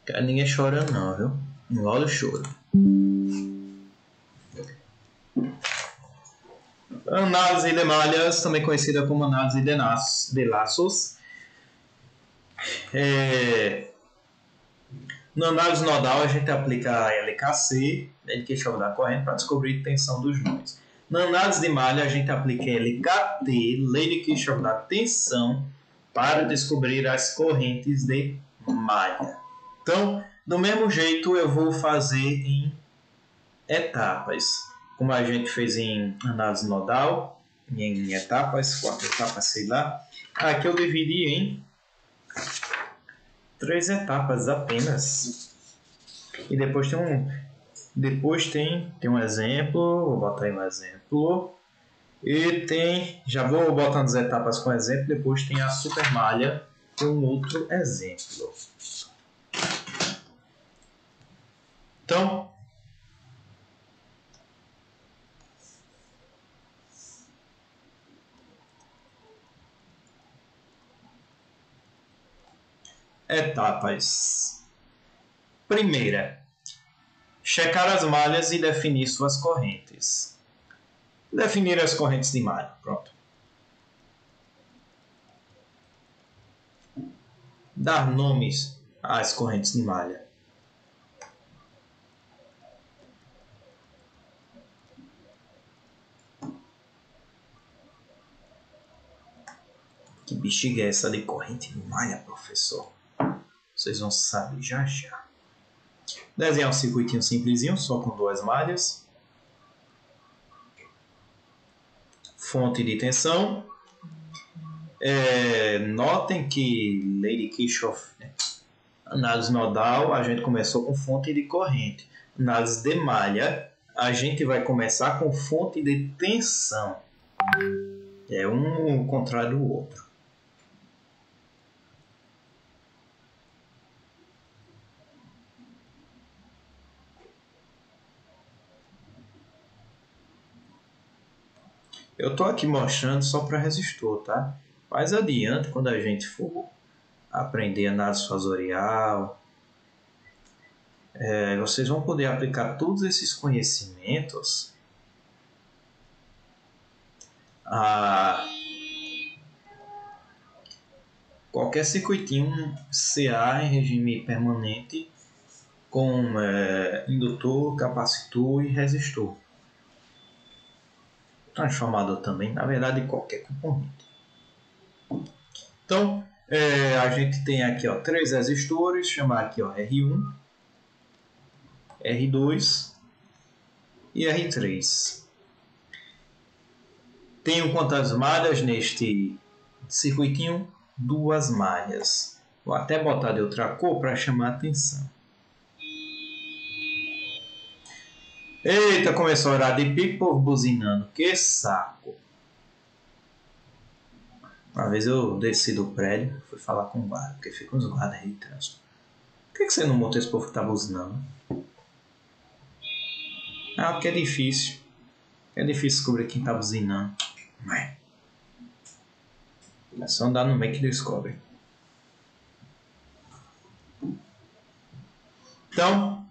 Quero ninguém chorando não, viu? Engole o choro. Análise de malhas, também conhecida como análise de laços. Na análise nodal a gente aplica a LKC, Lei de Kirchhoff da corrente, para descobrir a tensão dos nós. Na análise de malha a gente aplica a LKT, Lei de Kirchhoff da tensão, para descobrir as correntes de malha. Então, do mesmo jeito eu vou fazer em etapas, como a gente fez em análise nodal, em etapas, 4 etapas, sei lá. Aqui eu dividi em 3 etapas apenas. E depois tem um exemplo, vou botar aí um exemplo. E já vou botando as etapas com exemplo, depois tem a supermalha com outro exemplo. Então, etapas. Primeira, checar as malhas e definir suas correntes. Definir as correntes de malha. Pronto. Dar nomes às correntes de malha. Que bexiga é essa de corrente de malha, professor? Vocês vão saber já já. Desenhar um circuitinho simplesinho, só com 2 malhas. Fonte de tensão. Notem que Lady Kirchhoff, análise nodal, a gente começou com fonte de corrente. Análise de malha, a gente vai começar com fonte de tensão. É um ao contrário do outro. Eu estou aqui mostrando só para resistor, tá? Mais adiante, quando a gente for aprender análise fasorial, vocês vão poder aplicar todos esses conhecimentos a qualquer circuitinho CA em regime permanente com indutor, capacitor e resistor. Transformador também, na verdade, qualquer componente. Então, a gente tem aqui 3 resistores, chamar aqui R1, R2 e R3. Tenho quantas malhas neste circuitinho? 2 malhas. Vou até botar de outra cor para chamar a atenção. Eita, começou a horário de pico, povo buzinando. Que saco. Uma vez eu desci do prédio, fui falar com o guarda, porque fica uns guardas aí de trânsito. Por que você não monta esse povo que tá buzinando? Ah, porque é difícil. É difícil descobrir quem tá buzinando. Mas é só andar no meio que descobre. Então,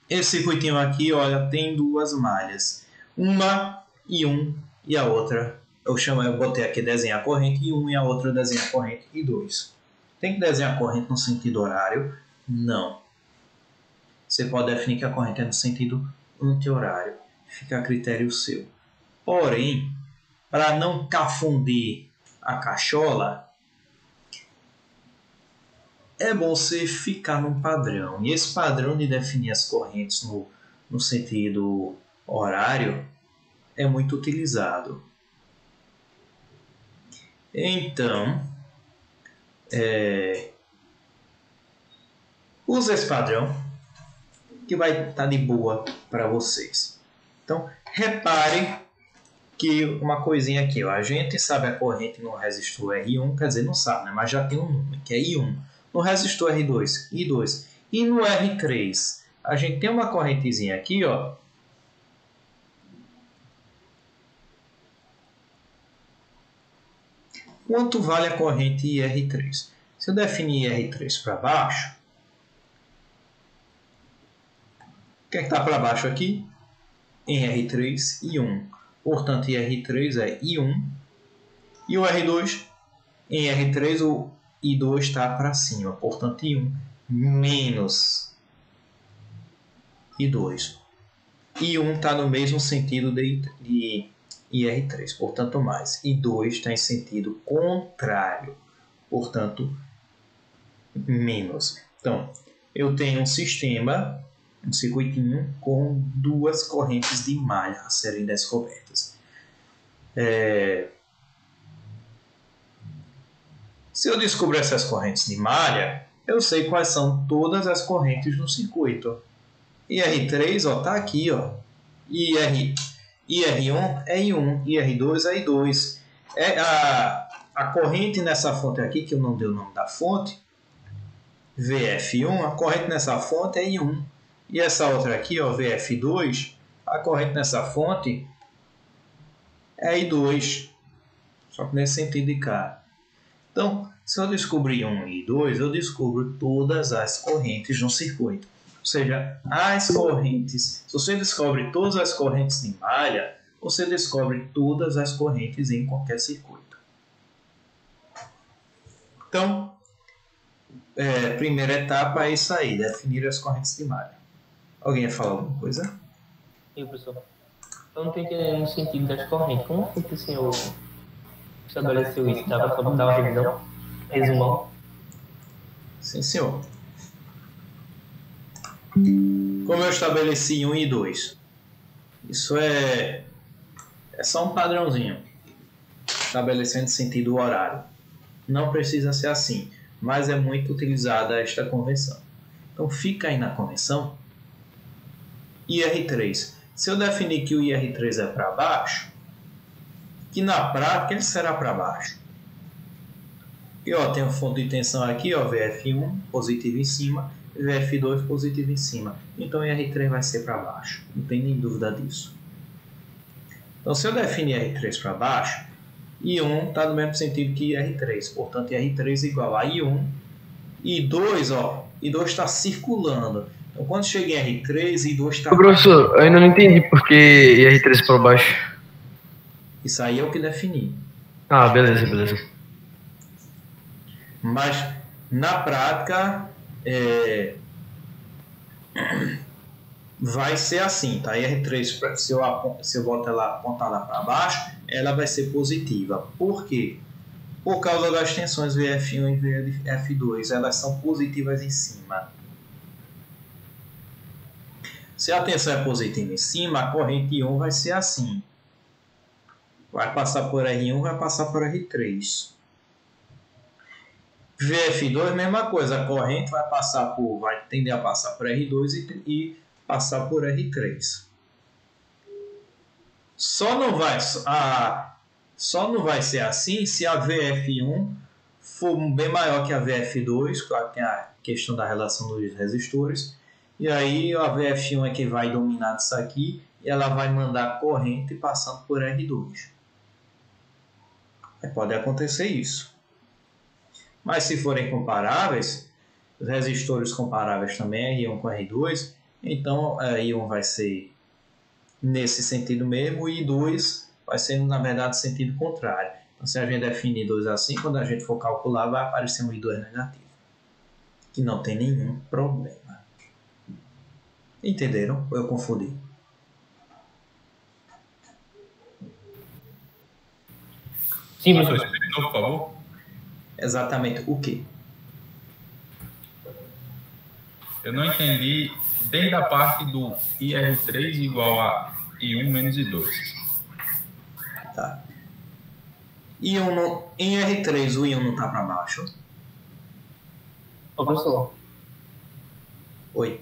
esse circuitinho aqui, olha, tem 2 malhas. Uma e 1 e a outra. Eu botei aqui desenhar corrente e 1 e a outra desenhar corrente e 2. Tem que desenhar corrente no sentido horário? Não. Você pode definir que a corrente é no sentido anti-horário. Fica a critério seu. Porém, para não confundir a cachola, é bom você ficar num padrão. E esse padrão de definir as correntes no sentido horário é muito utilizado. Então, use esse padrão que vai estar de boa para vocês. Então, repare que uma coisinha aqui, a gente sabe a corrente no resistor R1, quer dizer, não sabe, né? Mas já tem um nome, que é I1. No resistor R2, I2. E no R3, a gente tem uma correntezinha aqui, ó. Quanto vale a corrente IR3? Se eu definir IR3 para baixo, o que é que está para baixo aqui? Em R3, I1. Portanto, IR3 é I1. E o R2, em R3, o I2 está para cima. Portanto, I1 menos I2. I1 está no mesmo sentido de IR3, portanto, mais. I2 está em sentido contrário, portanto, menos. Então, eu tenho um sistema, um circuitinho com 2 correntes de malha a serem descobertas. Se eu descobrir essas correntes de malha, eu sei quais são todas as correntes no circuito. IR3 está aqui, ó. IR1 é I1, IR2 é I2. A corrente nessa fonte aqui, que eu não dei o nome da fonte, VF1, a corrente nessa fonte é I1. E essa outra aqui, ó, VF2, a corrente nessa fonte é I2. Só que nesse sentido de cá. Então, Se eu descobrir 1 e 2, eu descubro todas as correntes no circuito. Ou seja, as correntes, se você descobre todas as correntes de malha, você descobre todas as correntes em qualquer circuito. Então, primeira etapa é isso aí, definir as correntes de malha. Alguém ia falar alguma coisa? E professor, eu não estou entendendo o sentido das correntes. Como foi que o senhor estabeleceu isso? Dá para só dar uma revisão? Resumão? Sim, senhor. Como eu estabeleci 1 e 2? Isso é só um padrãozinho, estabelecendo sentido horário. Não precisa ser assim, mas é muito utilizada esta convenção. Então fica aí na convenção. IR3. Se eu definir que o IR3 é para baixo, que na prática ele será para baixo. E tem um fonte de tensão aqui, VF1 positivo em cima, VF2 positivo em cima. Então IR3 vai ser para baixo, não tem nem dúvida disso. Então se eu definir IR3 para baixo, I1 está no mesmo sentido que IR3, portanto IR3 igual a I1, I2, I2 está circulando. Então quando chega em R3, I2 está... Professor, eu ainda não entendi por que IR3 para baixo. Isso aí é o que defini. Ah, beleza. Mas na prática vai ser assim, tá? IR3, se eu botar ela apontada para baixo, ela vai ser positiva. Por quê? Por causa das tensões VF1 e VF2, elas são positivas em cima. Se a tensão é positiva em cima, a corrente 1 vai ser assim. Vai passar por R1, vai passar por R3. VF2, mesma coisa, a corrente vai tender a passar por R2 e passar por R3. Só não vai ser assim se a VF1 for bem maior que a VF2, claro que tem a questão da relação dos resistores, e aí a VF1 é que vai dominar isso aqui e ela vai mandar corrente passando por R2. Pode acontecer isso. Mas se forem comparáveis, os resistores comparáveis também, R1 com R2, então R1 vai ser nesse sentido mesmo e I2 vai ser, na verdade, sentido contrário. Então, se a gente definir I2 assim, quando a gente for calcular, vai aparecer um I2 negativo. Que não tem nenhum problema. Entenderam? Ou eu confundi? Sim, professor, explique de novo, por favor. Exatamente o quê? Eu não entendi desde a parte do IR3 igual a I1 menos I2. Tá. Em R3 o íon não está para baixo? Ô, professor. Oi.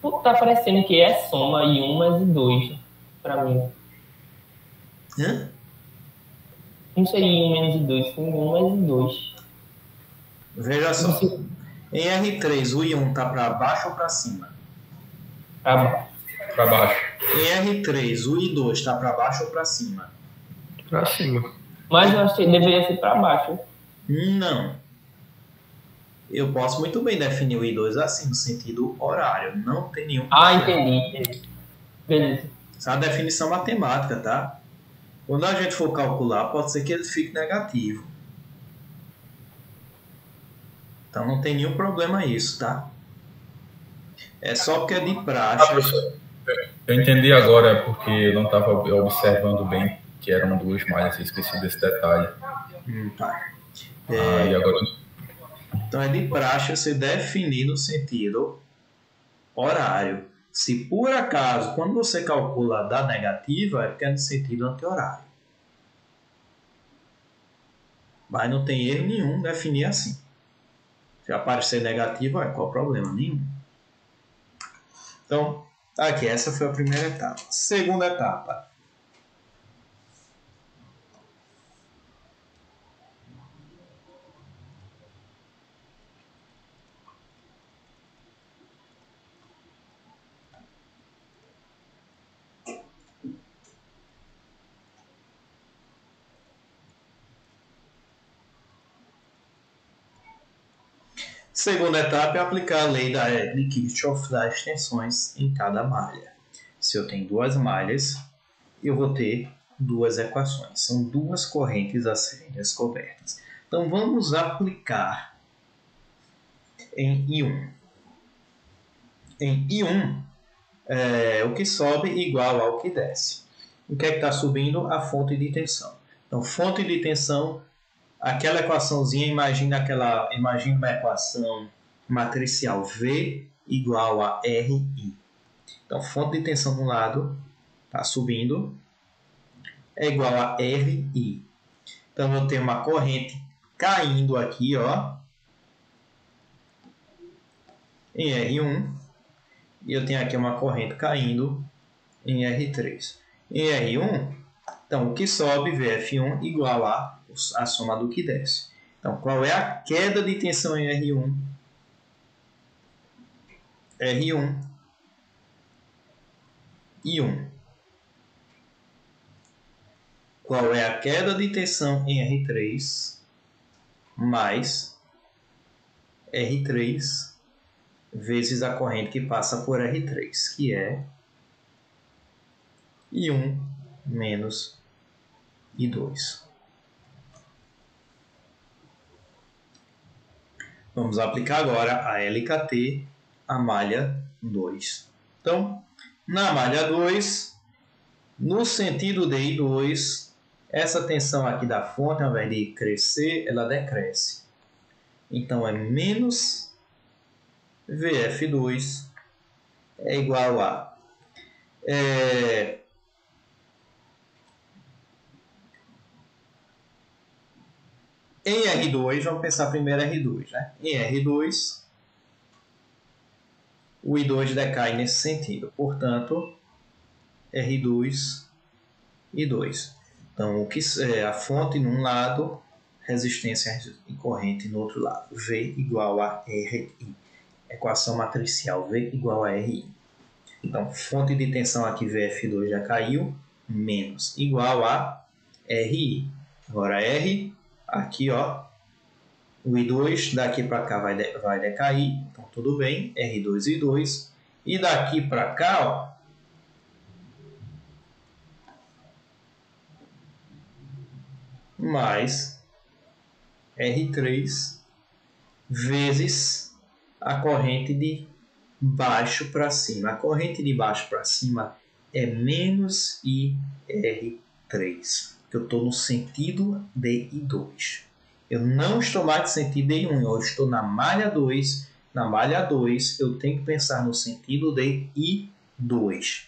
Tá parecendo que é soma I1 mais I2 para mim. Hã? Não seria I1 menos I2, seria I1 mais I2. Veja só. Em R3 o íon está para baixo ou para cima? Para baixo. Para baixo. Em R3 o I2 está para baixo ou para cima? Para cima. Mas eu acho que deveria ser para baixo. Não. Eu posso muito bem definir o I2 assim, no sentido horário. Não tem nenhum problema. Entendi. Beleza. Isso é uma definição matemática, tá? Quando a gente for calcular, pode ser que ele fique negativo. Então não tem nenhum problema isso, tá? É só porque é de praxe. Eu entendi agora, porque eu não estava observando bem que eram duas malhas, eu esqueci desse detalhe. Tá. E agora... Então é de praxe você definir no sentido horário. Se por acaso, quando você calcula da negativa, é porque é no sentido anti-horário. Mas não tem erro nenhum definir assim. Se aparecer negativo, qual o problema? Nenhum. Então, aqui, essa foi a primeira etapa. Segunda etapa. Segunda etapa é aplicar a lei de Kirchhoff das tensões em cada malha. Se eu tenho duas malhas, eu vou ter duas equações. São duas correntes a serem descobertas. Então, vamos aplicar em I1. Em I1, o que sobe igual ao que desce. O que é que está subindo? A fonte de tensão. Então, fonte de tensão, aquela equaçãozinha, imagina uma equação matricial V igual a RI. Então, fonte de tensão de um lado está subindo, é igual a RI. Então, eu tenho uma corrente caindo aqui, ó, em R1, e eu tenho aqui uma corrente caindo em R3. Em R1, então, o que sobe, VF1, igual a soma do que desce. Então, qual é a queda de tensão em R1? R1 e 1. Qual é a queda de tensão em R3 mais R3 vezes a corrente que passa por R3, que é I1 menos I2. Vamos aplicar agora a LKT à malha 2. Então, na malha 2, no sentido de I2, essa tensão aqui da fonte, ao invés de crescer, ela decresce. Então, é menos VF2 é igual a... Em R2, vamos pensar primeiro R2, né? Em R2, o I2 decai nesse sentido. Portanto, R2, I2. Então, o que é a fonte num lado, resistência e corrente no outro lado. V igual a RI. Equação matricial V igual a RI. Então, fonte de tensão aqui, VF2 já caiu, menos igual a RI. Agora, R, aqui, ó, o I2 daqui para cá vai decair, então tudo bem, R2 e I2. E daqui para cá, ó, mais R3 vezes a corrente de baixo para cima. A corrente de baixo para cima é menos IR3, que eu estou no sentido de I2. Eu não estou mais no sentido de I1, eu estou na malha 2. Na malha 2, eu tenho que pensar no sentido de I2.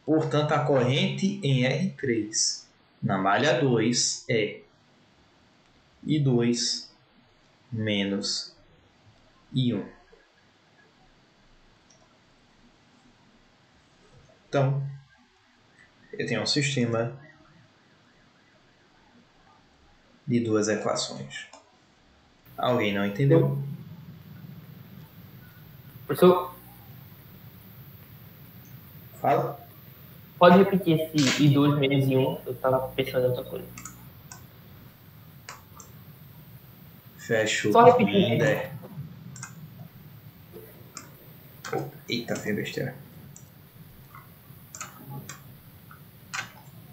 Portanto, a corrente em R3 na malha 2 é I2 menos I1. Então, eu tenho um sistema de duas equações. Alguém não entendeu? Professor, Fala. pode repetir esse I2 menos I1? Eu estava pensando em outra coisa. Fecha o Só repetir. Binder. Eita, foi besteira.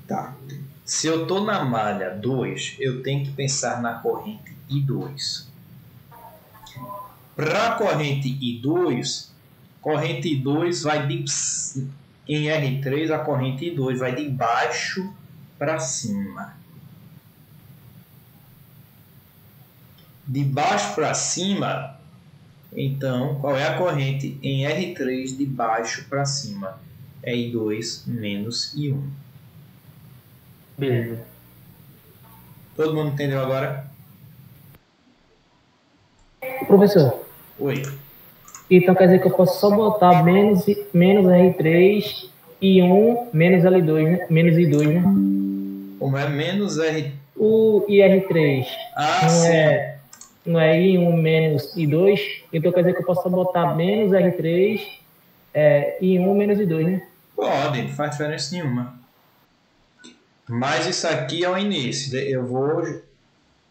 Tá. Se eu estou na malha 2, eu tenho que pensar na corrente I2. Para a corrente I2 vai em R3, a corrente I2 vai de baixo para cima. De baixo para cima, então, qual é a corrente em R3 de baixo para cima? É I2 menos I1. Beleza. Todo mundo entendeu agora? Professor, Oi. então quer dizer que eu posso só botar menos R3 e 1 menos L2, né? Menos I2, né? Como é menos R... O IR3 Ah, sim. não é I1 menos I2, então quer dizer que eu posso só botar menos R3 e 1 menos I2, né? Pode, não faz diferença nenhuma. Mas isso aqui é o início. Eu vou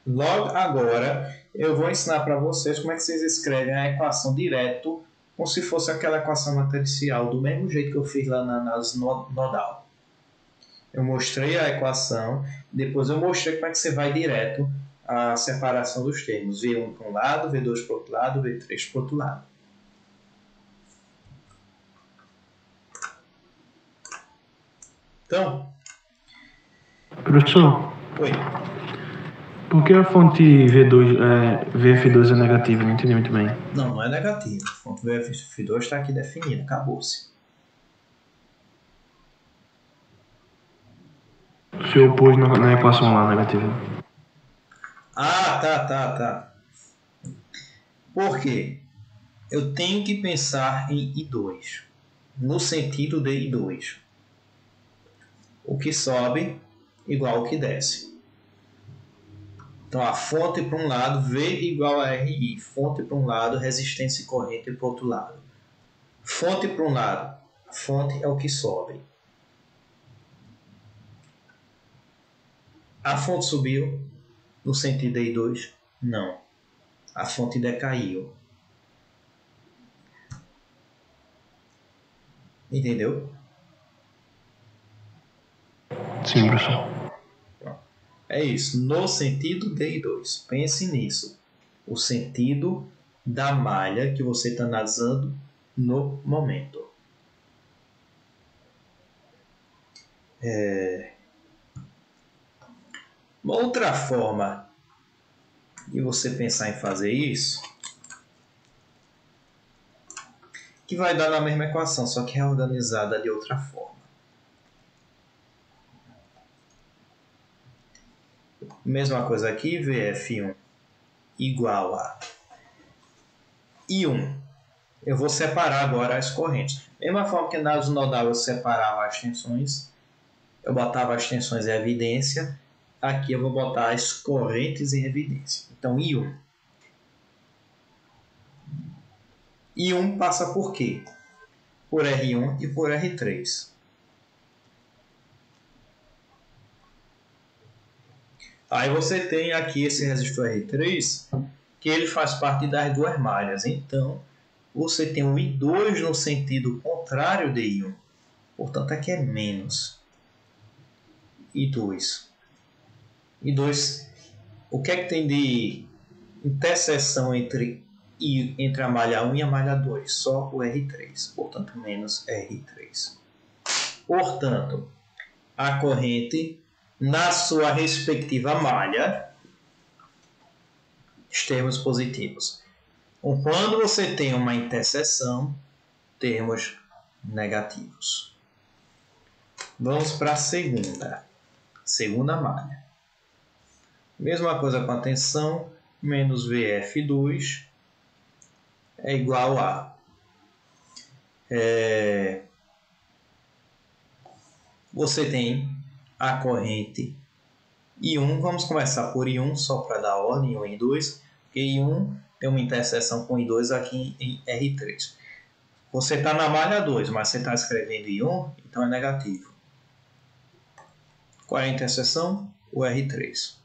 Logo agora, eu vou ensinar para vocês como é que vocês escrevem a equação direto, como se fosse aquela equação matricial, do mesmo jeito que eu fiz lá na análise nodal. Eu mostrei a equação, depois eu mostrei como é que você vai direto à separação dos termos. V1 para um lado, V2 para o outro lado, V3 para o outro lado. Então, Professor, oi. por que a fonte VF2 é negativa? Não entendi muito bem. Não, não é negativo. A fonte VF2 está aqui definida, acabou-se. O senhor pôs na equação lá negativa. Ah, tá. Por quê? Eu tenho que pensar em I2, no sentido de I2. O que sobe igual ao que desce. Então, a fonte para um lado, V igual a RI. Fonte para um lado, resistência e corrente para o outro lado. Fonte para um lado, fonte é o que sobe. A fonte subiu no sentido de I2? Não. A fonte decaiu. Entendeu? Sim, professor. É isso. No sentido de I2. Pense nisso. O sentido da malha que você está analisando no momento. Uma outra forma de você pensar em fazer isso, que vai dar na mesma equação, só que reorganizada de outra forma. Mesma coisa aqui, VF1 igual a I1. Eu vou separar agora as correntes. Mesma forma que na análise nodal eu separava as tensões, eu botava as tensões em evidência, aqui eu vou botar as correntes em evidência. Então, I1. I1 passa por quê? Por R1 e por R3. Aí você tem aqui esse resistor R3, que ele faz parte das duas malhas. Então, você tem um I2 no sentido contrário de I1. Portanto, aqui é menos I2. I2, o que é que tem de interseção entre a malha 1 e a malha 2? Só o R3. Portanto, menos R3. Portanto, a corrente na sua respectiva malha, termos positivos. Quando você tem uma interseção, termos negativos. Vamos para a segunda malha. Mesma coisa com a tensão, menos VF2 é igual a você tem a corrente I1, vamos começar por I1 só para dar ordem, I1 e I2, porque I1 tem uma interseção com I2 aqui em R3. Você está na malha 2, mas você está escrevendo I1, então é negativo. Qual é a interseção? O R3.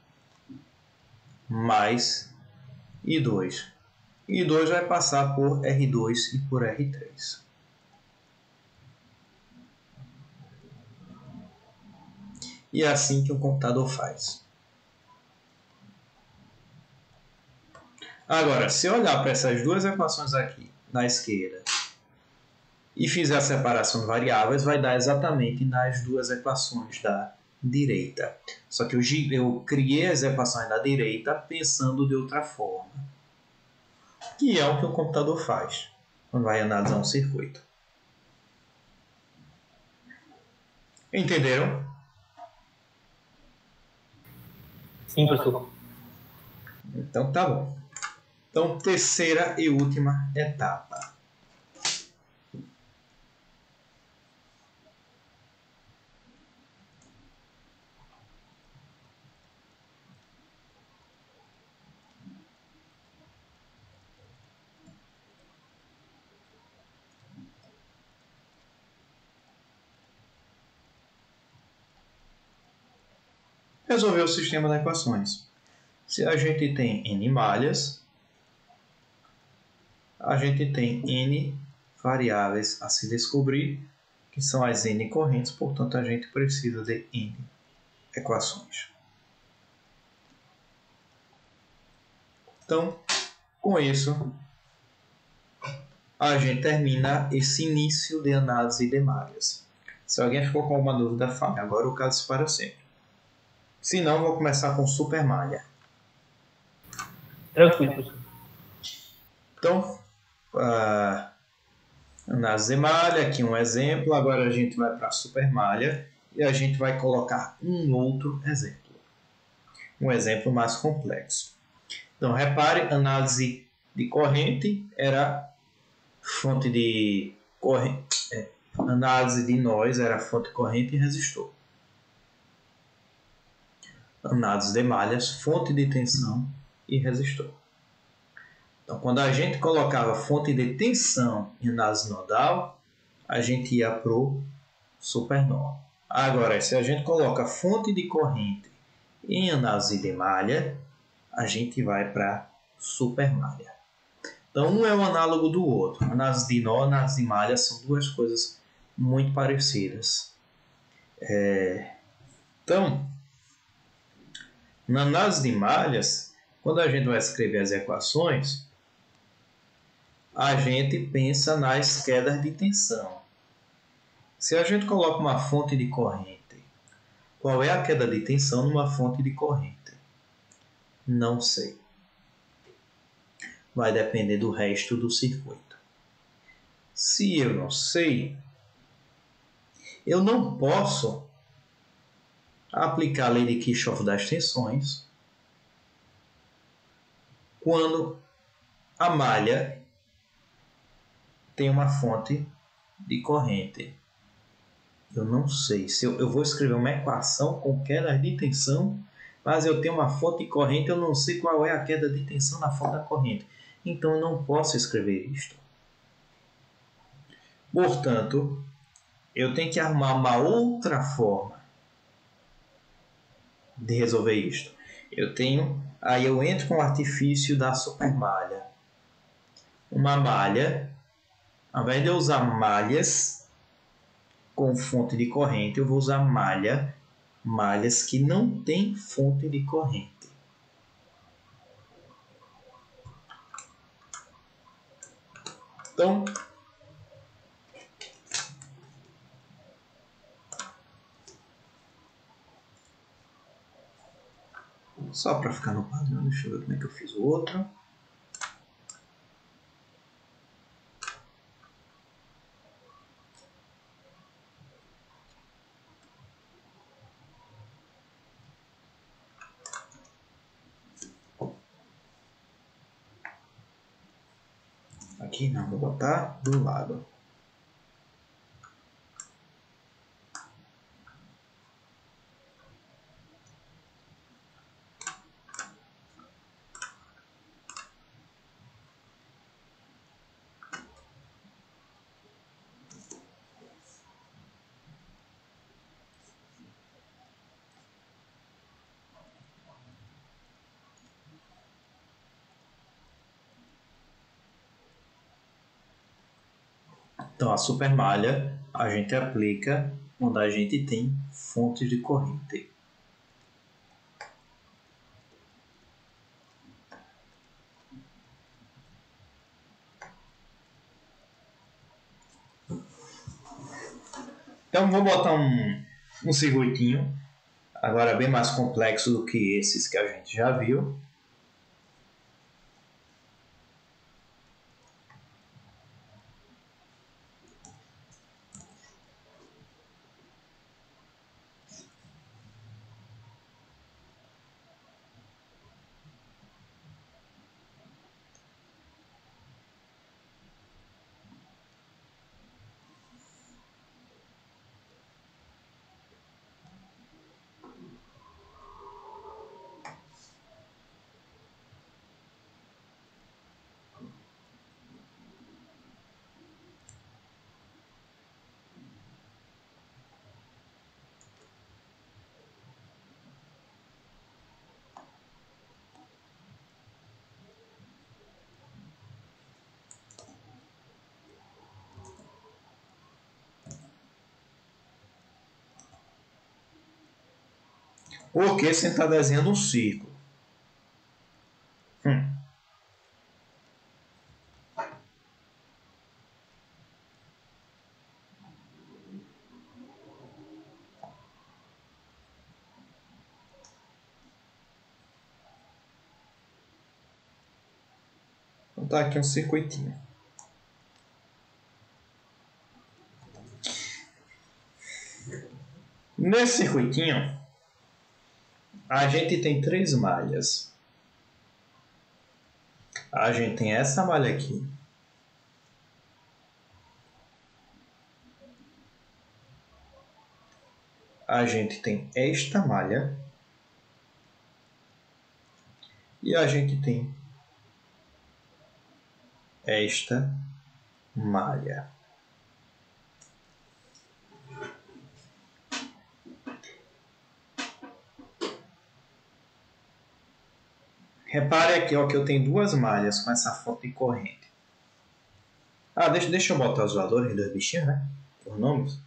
Mais I2. I2 vai passar por R2 e por R3. E é assim que o computador faz. Agora, se eu olhar para essas duas equações aqui, na esquerda, e fizer a separação de variáveis, vai dar exatamente nas duas equações da direita. Só que eu criei as equações da direita pensando de outra forma. Que é o que o computador faz quando vai analisar um circuito. Entenderam? Sim, professor. Então tá bom. Então, terceira e última etapa. Resolver o sistema de equações. Se a gente tem N malhas, a gente tem N variáveis a se descobrir, que são as N correntes, portanto a gente precisa de N equações. Então, com isso, a gente termina esse início de análise de malhas. Se alguém ficou com alguma dúvida, fale. Agora eu caso para sempre. Se não, vou começar com supermalha. Tranquilo, professor. Então, análise de malha, aqui um exemplo. Agora a gente vai para a supermalha e a gente vai colocar um outro exemplo. Um exemplo mais complexo. Então, repare, análise de corrente era fonte de corrente. Análise de nós era fonte corrente e resistor. Análise de malhas, fonte de tensão e resistor. Então, quando a gente colocava fonte de tensão em análise nodal, a gente ia para o supernó. Agora, se a gente coloca fonte de corrente em análise de malha, a gente vai para supermalha. Então, um é o análogo do outro. Análise de nó e análise de malha são duas coisas muito parecidas. Então, na análise de malhas, quando a gente vai escrever as equações, a gente pensa nas quedas de tensão. Se a gente coloca uma fonte de corrente, qual é a queda de tensão numa fonte de corrente? Não sei. Vai depender do resto do circuito. Se eu não sei, eu não posso aplicar a lei de Kirchhoff das tensões quando a malha tem uma fonte de corrente. Eu não sei. Se eu vou escrever uma equação com queda de tensão, mas eu tenho uma fonte de corrente, eu não sei qual é a queda de tensão na fonte da corrente. Então eu não posso escrever isto. Portanto, eu tenho que arrumar uma outra forma de resolver isto. Aí eu entro com o artifício da supermalha. Uma malha, ao invés de eu usar malhas com fonte de corrente, eu vou usar malhas que não têm fonte de corrente. Então, só para ficar no padrão, deixa eu ver como é que eu fiz o outro. Aqui não, vou botar do lado. Então, a supermalha a gente aplica quando a gente tem fontes de corrente. Então, vou botar um circuitinho, agora bem mais complexo do que esses que a gente já viu. Porque você está desenhando um círculo. Vou botar aqui um circuitinho. Nesse circuitinho, a gente tem 3 malhas. A gente tem essa malha aqui. A gente tem esta malha. E a gente tem esta malha. Repare aqui, ó, que eu tenho 2 malhas com essa fonte de corrente. Ah, deixa eu botar os valores dos bichinhos, né? Os nomes.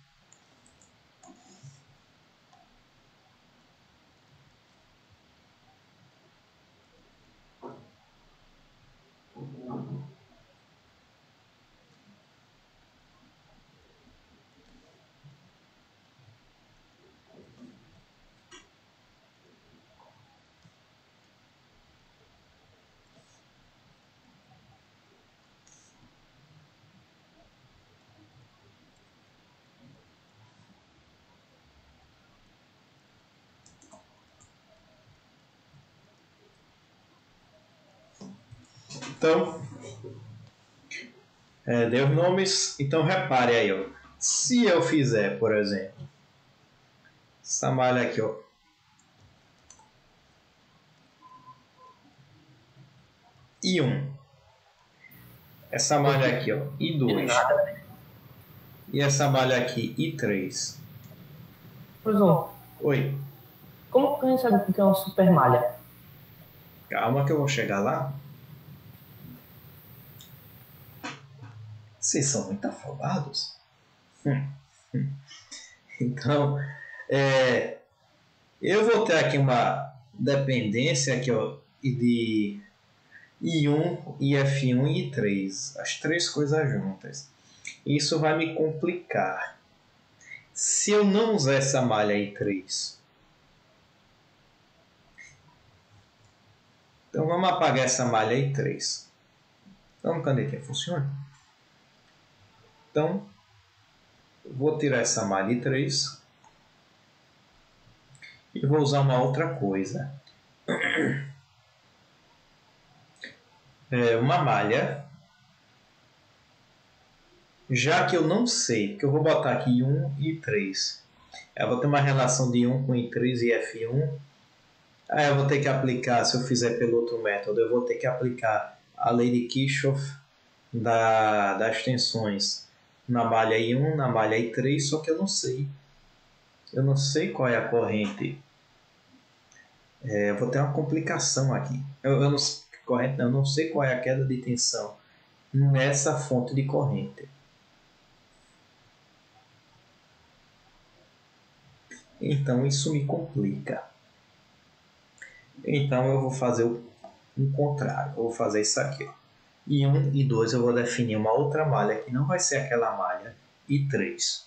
Então, deu os nomes. Então, repare aí, ó. Se eu fizer, por exemplo, essa malha aqui, ó. I1. Essa malha aqui, ó. I2. E essa malha aqui, I3. Professor, Oi. como que a gente sabe o que é uma super malha? Calma que eu vou chegar lá. Vocês são muito afobados. Então, eu vou ter aqui uma dependência aqui, ó, de I1, IF1 e I3. As 3 coisas juntas. Isso vai me complicar. Se eu não usar essa malha I3... Então, vamos apagar essa malha I3. Então, canetinha funciona? Então, vou tirar essa malha I3 e vou usar uma outra coisa. Uma malha, já que eu não sei, porque eu vou botar aqui I1 e I3. Eu vou ter uma relação de I1 com I3 e F1. Aí eu vou ter que aplicar, se eu fizer pelo outro método, eu vou ter que aplicar a lei de Kirchhoff das tensões na malha I1, na malha I3, só que eu não sei. Eu não sei qual é a corrente. Eu vou ter uma complicação aqui. Eu não sei qual é a queda de tensão nessa fonte de corrente. Então isso me complica. Então eu vou fazer o contrário. Eu vou fazer isso aqui, ó. I1 e I2 eu vou definir uma outra malha que não vai ser aquela malha I3.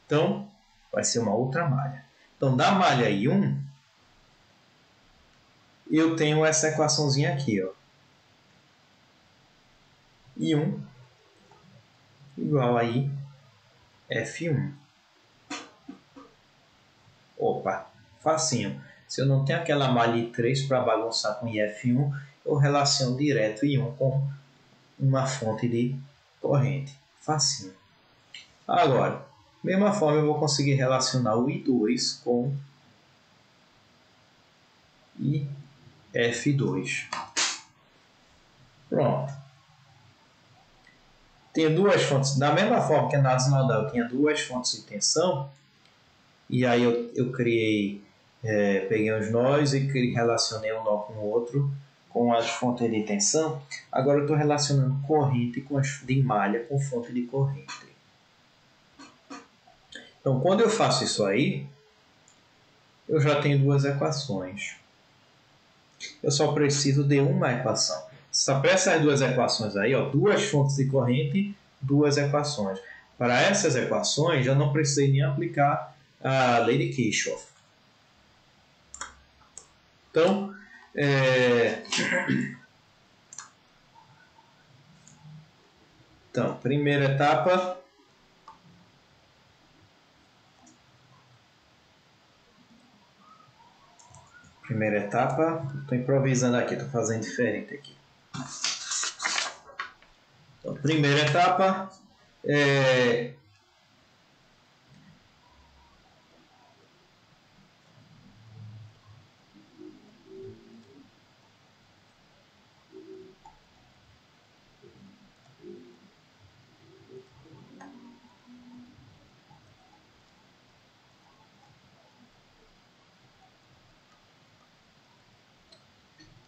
Então, vai ser uma outra malha. Então, da malha I1, eu tenho essa equaçãozinha aqui, ó. I1 igual a IF1. Opa, facinho. Se eu não tenho aquela malha I3 para bagunçar com IF1, eu relaciono direto I1 com uma fonte de corrente. Facinho. Agora, mesma forma, eu vou conseguir relacionar o I2 com IF2. Pronto. Tenho 2 fontes. Da mesma forma que na desnodal eu tinha 2 fontes de tensão, e aí eu criei, peguei os nós e relacionei um nó com o outro, com as fontes de tensão. Agora eu estou relacionando corrente de malha com fonte de corrente. Então, quando eu faço isso aí, eu já tenho duas equações. Eu só preciso de uma equação. Só para essas duas equações aí, ó, duas fontes de corrente, duas equações. Para essas equações, eu não precisei nem aplicar a lei de Kirchhoff. Então, primeira etapa. Estou improvisando aqui, estou fazendo diferente aqui. Então, primeira etapa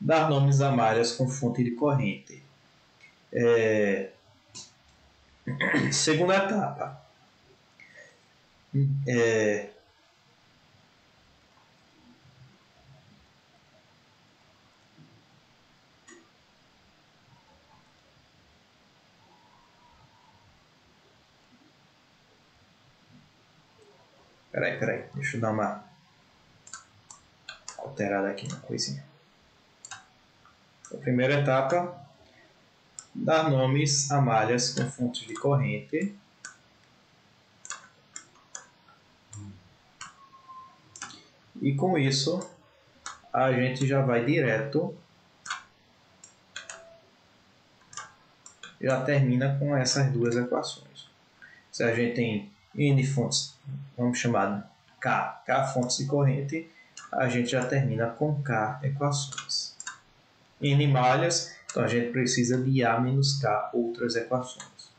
dar nomes a malhas com fonte de corrente. Segunda etapa. Peraí, deixa eu dar uma alterada aqui na coisinha. A primeira etapa, dar nomes a malhas com fontes de corrente. E com isso, a gente já vai direto, já termina com essas duas equações. Se a gente tem N fontes, vamos chamar de K fontes de corrente, a gente já termina com K equações. N malhas, então a gente precisa de A menos K outras equações.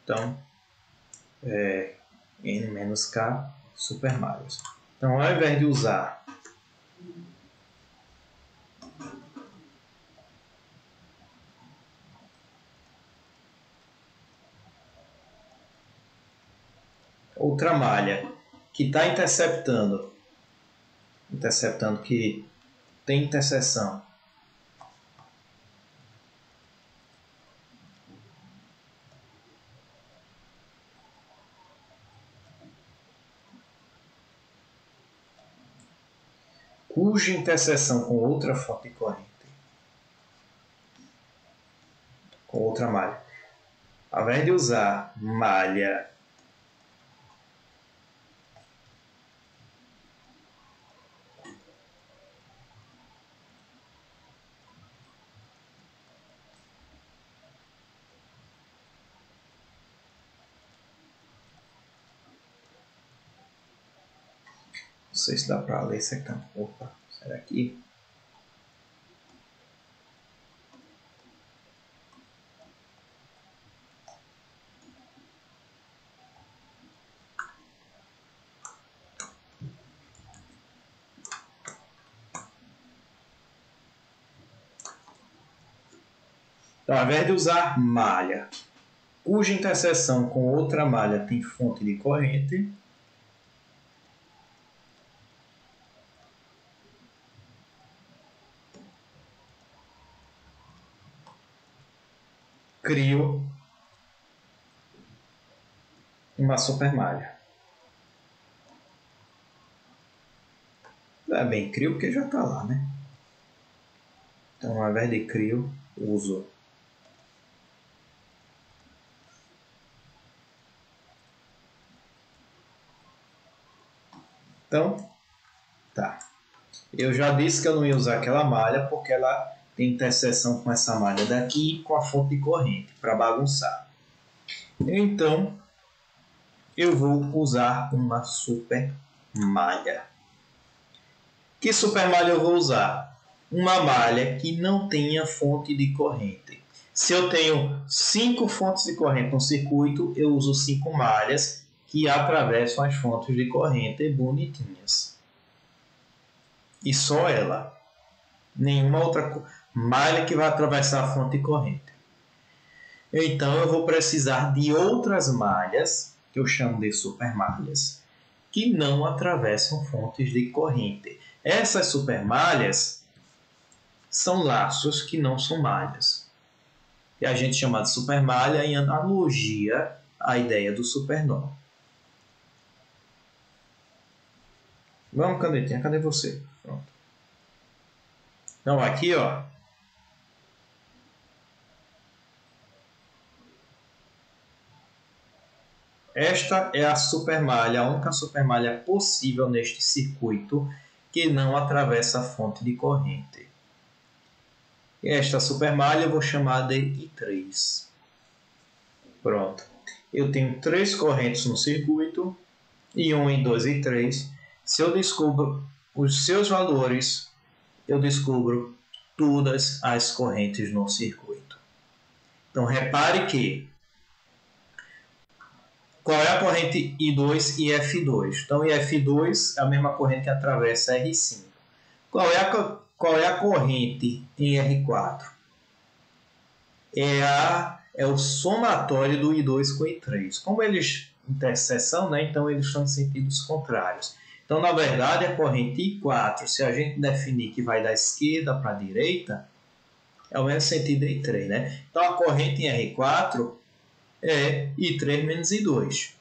Então, N menos K supermalhas. Então, ao invés de usar outra malha que está interceptando que tem interseção cuja interseção com outra fonte de corrente, com outra malha, ao invés de usar malha não sei se dá para ler isso aqui. Opa, será que... Então, ao invés de usar malha cuja interseção com outra malha tem fonte de corrente, crio uma supermalha. É bem, crio porque já está lá, né? Então, ao invés de crio, uso então, tá. Eu já disse que eu não ia usar aquela malha porque ela tem interseção com essa malha daqui e com a fonte de corrente para bagunçar. Então, eu vou usar uma supermalha. Que supermalha eu vou usar? Uma malha que não tenha fonte de corrente. Se eu tenho 5 fontes de corrente no circuito, eu uso 5 malhas que atravessam as fontes de corrente bonitinhas. E só ela. Nenhuma outra malha que vai atravessar a fonte de corrente. Então eu vou precisar de outras malhas, que eu chamo de supermalhas, que não atravessam fontes de corrente. Essas supermalhas são laços que não são malhas. E a gente chama de supermalha em analogia à ideia do supernó. Vamos, canetinha, cadê você? Pronto. Então, aqui, ó. Esta é a supermalha, a única supermalha possível neste circuito que não atravessa a fonte de corrente. Esta supermalha eu vou chamar de I3. Pronto. Eu tenho 3 correntes no circuito, I1, I2 e I3. Se eu descubro os seus valores, eu descubro todas as correntes no circuito. Então, repare que qual é a corrente I2 e F2? Então, F2 é a mesma corrente que atravessa R5. Qual é a corrente em R4? É o somatório do I2 com I3. Como eles interseção, né? Então eles estão em sentidos contrários. Então, na verdade, a corrente I4, se a gente definir que vai da esquerda para a direita, é o mesmo sentido de I3, né? Então, a corrente em R4 é I3 menos I2.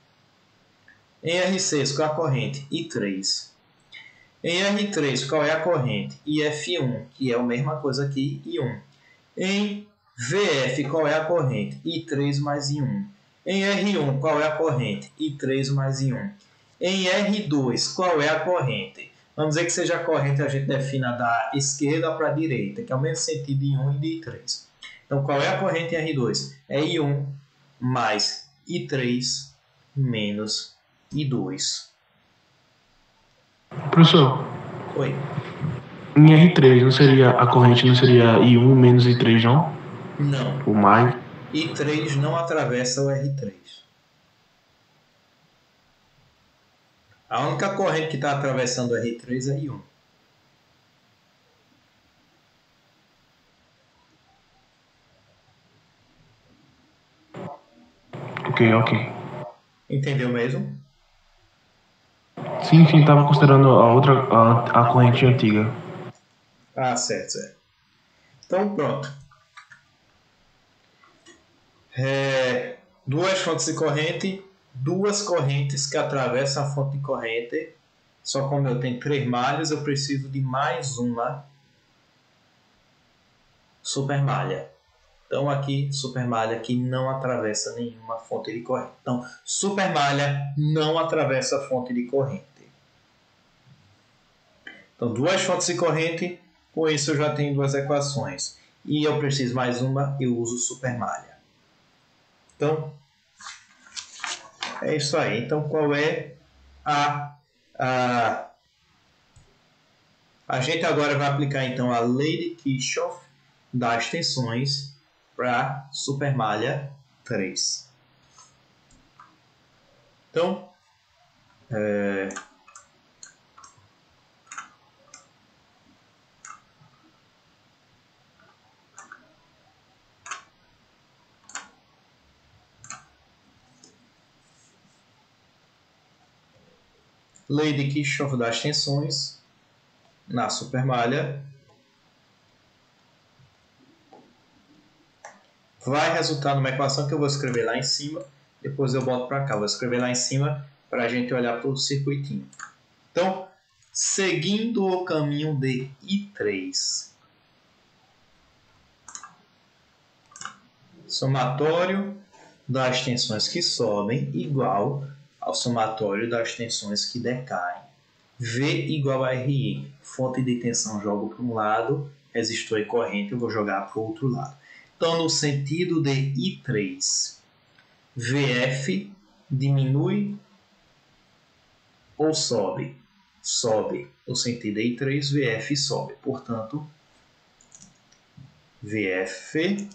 Em R6, qual é a corrente? I3. Em R3, qual é a corrente? IF1, que é a mesma coisa que I1. Em VF, qual é a corrente? I3 mais I1. Em R1, qual é a corrente? I3 mais I1. Em R2, qual é a corrente? Vamos dizer que seja a corrente, a gente defina da esquerda para a direita, que é o mesmo sentido de I1 e de I3. Então, qual é a corrente em R2? É I1 mais I3 menos I2. Professor, Oi. em R3 não seria a corrente, não seria I1 menos I3, não? Não. O mais? I3 não atravessa o R3. A única corrente que está atravessando o R3 é I1. Ok. Entendeu mesmo? Sim, estava considerando a corrente antiga. Ah, certo. Então, pronto. Duas fontes de corrente, duas correntes que atravessam a fonte de corrente. Só como eu tenho 3 malhas, eu preciso de mais uma supermalha. Então, aqui, supermalha que não atravessa nenhuma fonte de corrente. Então, supermalha não atravessa a fonte de corrente. Então, duas fontes de corrente, com isso eu já tenho 2 equações. E eu preciso mais uma, eu uso supermalha. Então, é isso aí. Então, qual é a gente agora vai aplicar então a lei de Kirchhoff das tensões para supermalha 3. Então, lei de Kirchhoff das tensões na supermalha vai resultar numa equação que eu vou escrever lá em cima, depois eu boto para cá. Vou escrever lá em cima para a gente olhar para o circuitinho. Então, seguindo o caminho de I3, somatório das tensões que sobem igual ao somatório das tensões que decaem. V igual a RI. Fonte de tensão jogo para um lado, resistor e corrente eu vou jogar para o outro lado. Então, no sentido de I3, VF diminui ou sobe? Sobe. No sentido de I3, VF sobe. Portanto, VF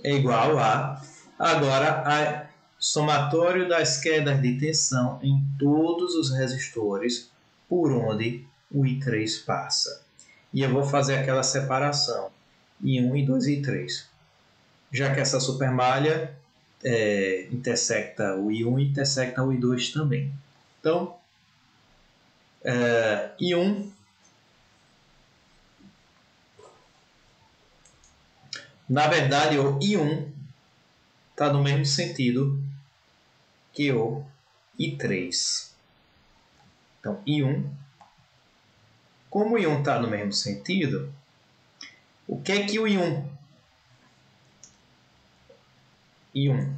é igual a, agora, a somatório das quedas de tensão em todos os resistores por onde o I3 passa. E eu vou fazer aquela separação I1, I2 e I3. Já que essa supermalha intersecta o I1 e intersecta o I2 também. Então, I1 na verdade o I1 está no mesmo sentido que o I3. Então, I1, como o I1 está no mesmo sentido, o que é que o I1? I1.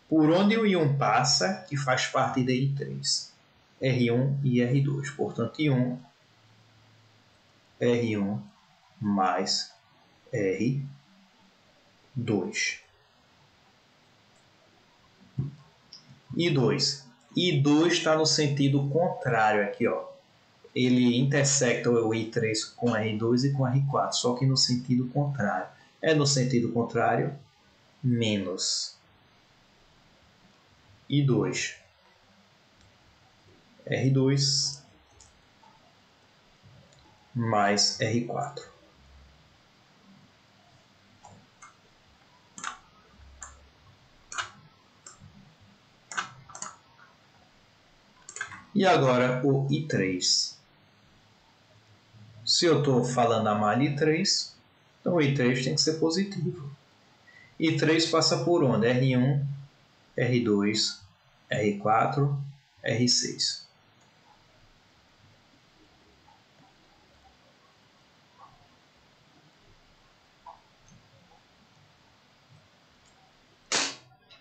Por onde o I1 passa, que faz parte da I3. R1 e R2. Portanto, I1, R1 mais R2. I2. I2 está no sentido contrário aqui, ó. Ele intersecta o I3 com R2 e com R4, só que no sentido contrário. No sentido contrário, menos I2, R2 mais R4. E agora o I3. Se eu estou falando a malha I3, então o I3 tem que ser positivo. I3 passa por onde? R1, R2, R4, R6.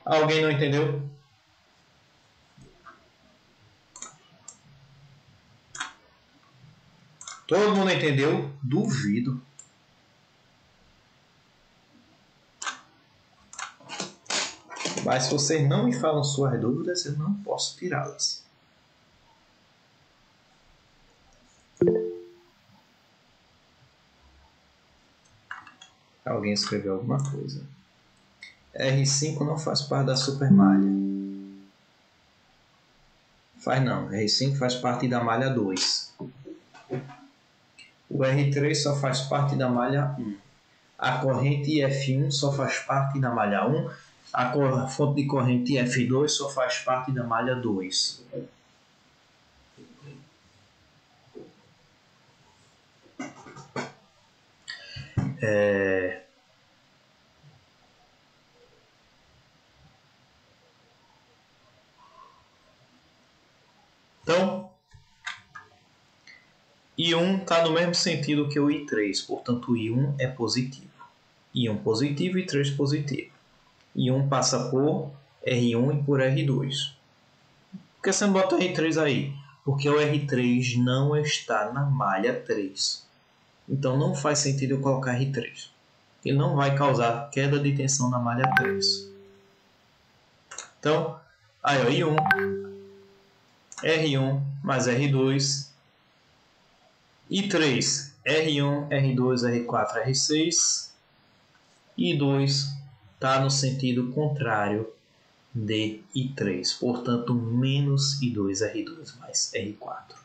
Alguém não entendeu? Todo mundo entendeu? Duvido. Mas se vocês não me falam suas dúvidas, eu não posso tirá-las. Alguém escreveu alguma coisa. R5 não faz parte da supermalha. Faz não. R5 faz parte da malha 2. O R3 só faz parte da malha 1. A corrente F1 só faz parte da malha 1. A fonte de corrente F2 só faz parte da malha 2. Então, I1 está no mesmo sentido que o I3, portanto o I1 é positivo. I1 positivo e I3 positivo. I1 passa por R1 e por R2. Por que você não bota R3 aí? Porque o R3 não está na malha 3. Então não faz sentido eu colocar R3. Ele não vai causar queda de tensão na malha 3. Então, aí ó, I1, R1 mais R2, I3, R1, R2, R4, R6, I2 está no sentido contrário de I3, portanto, menos I2, R2 mais R4.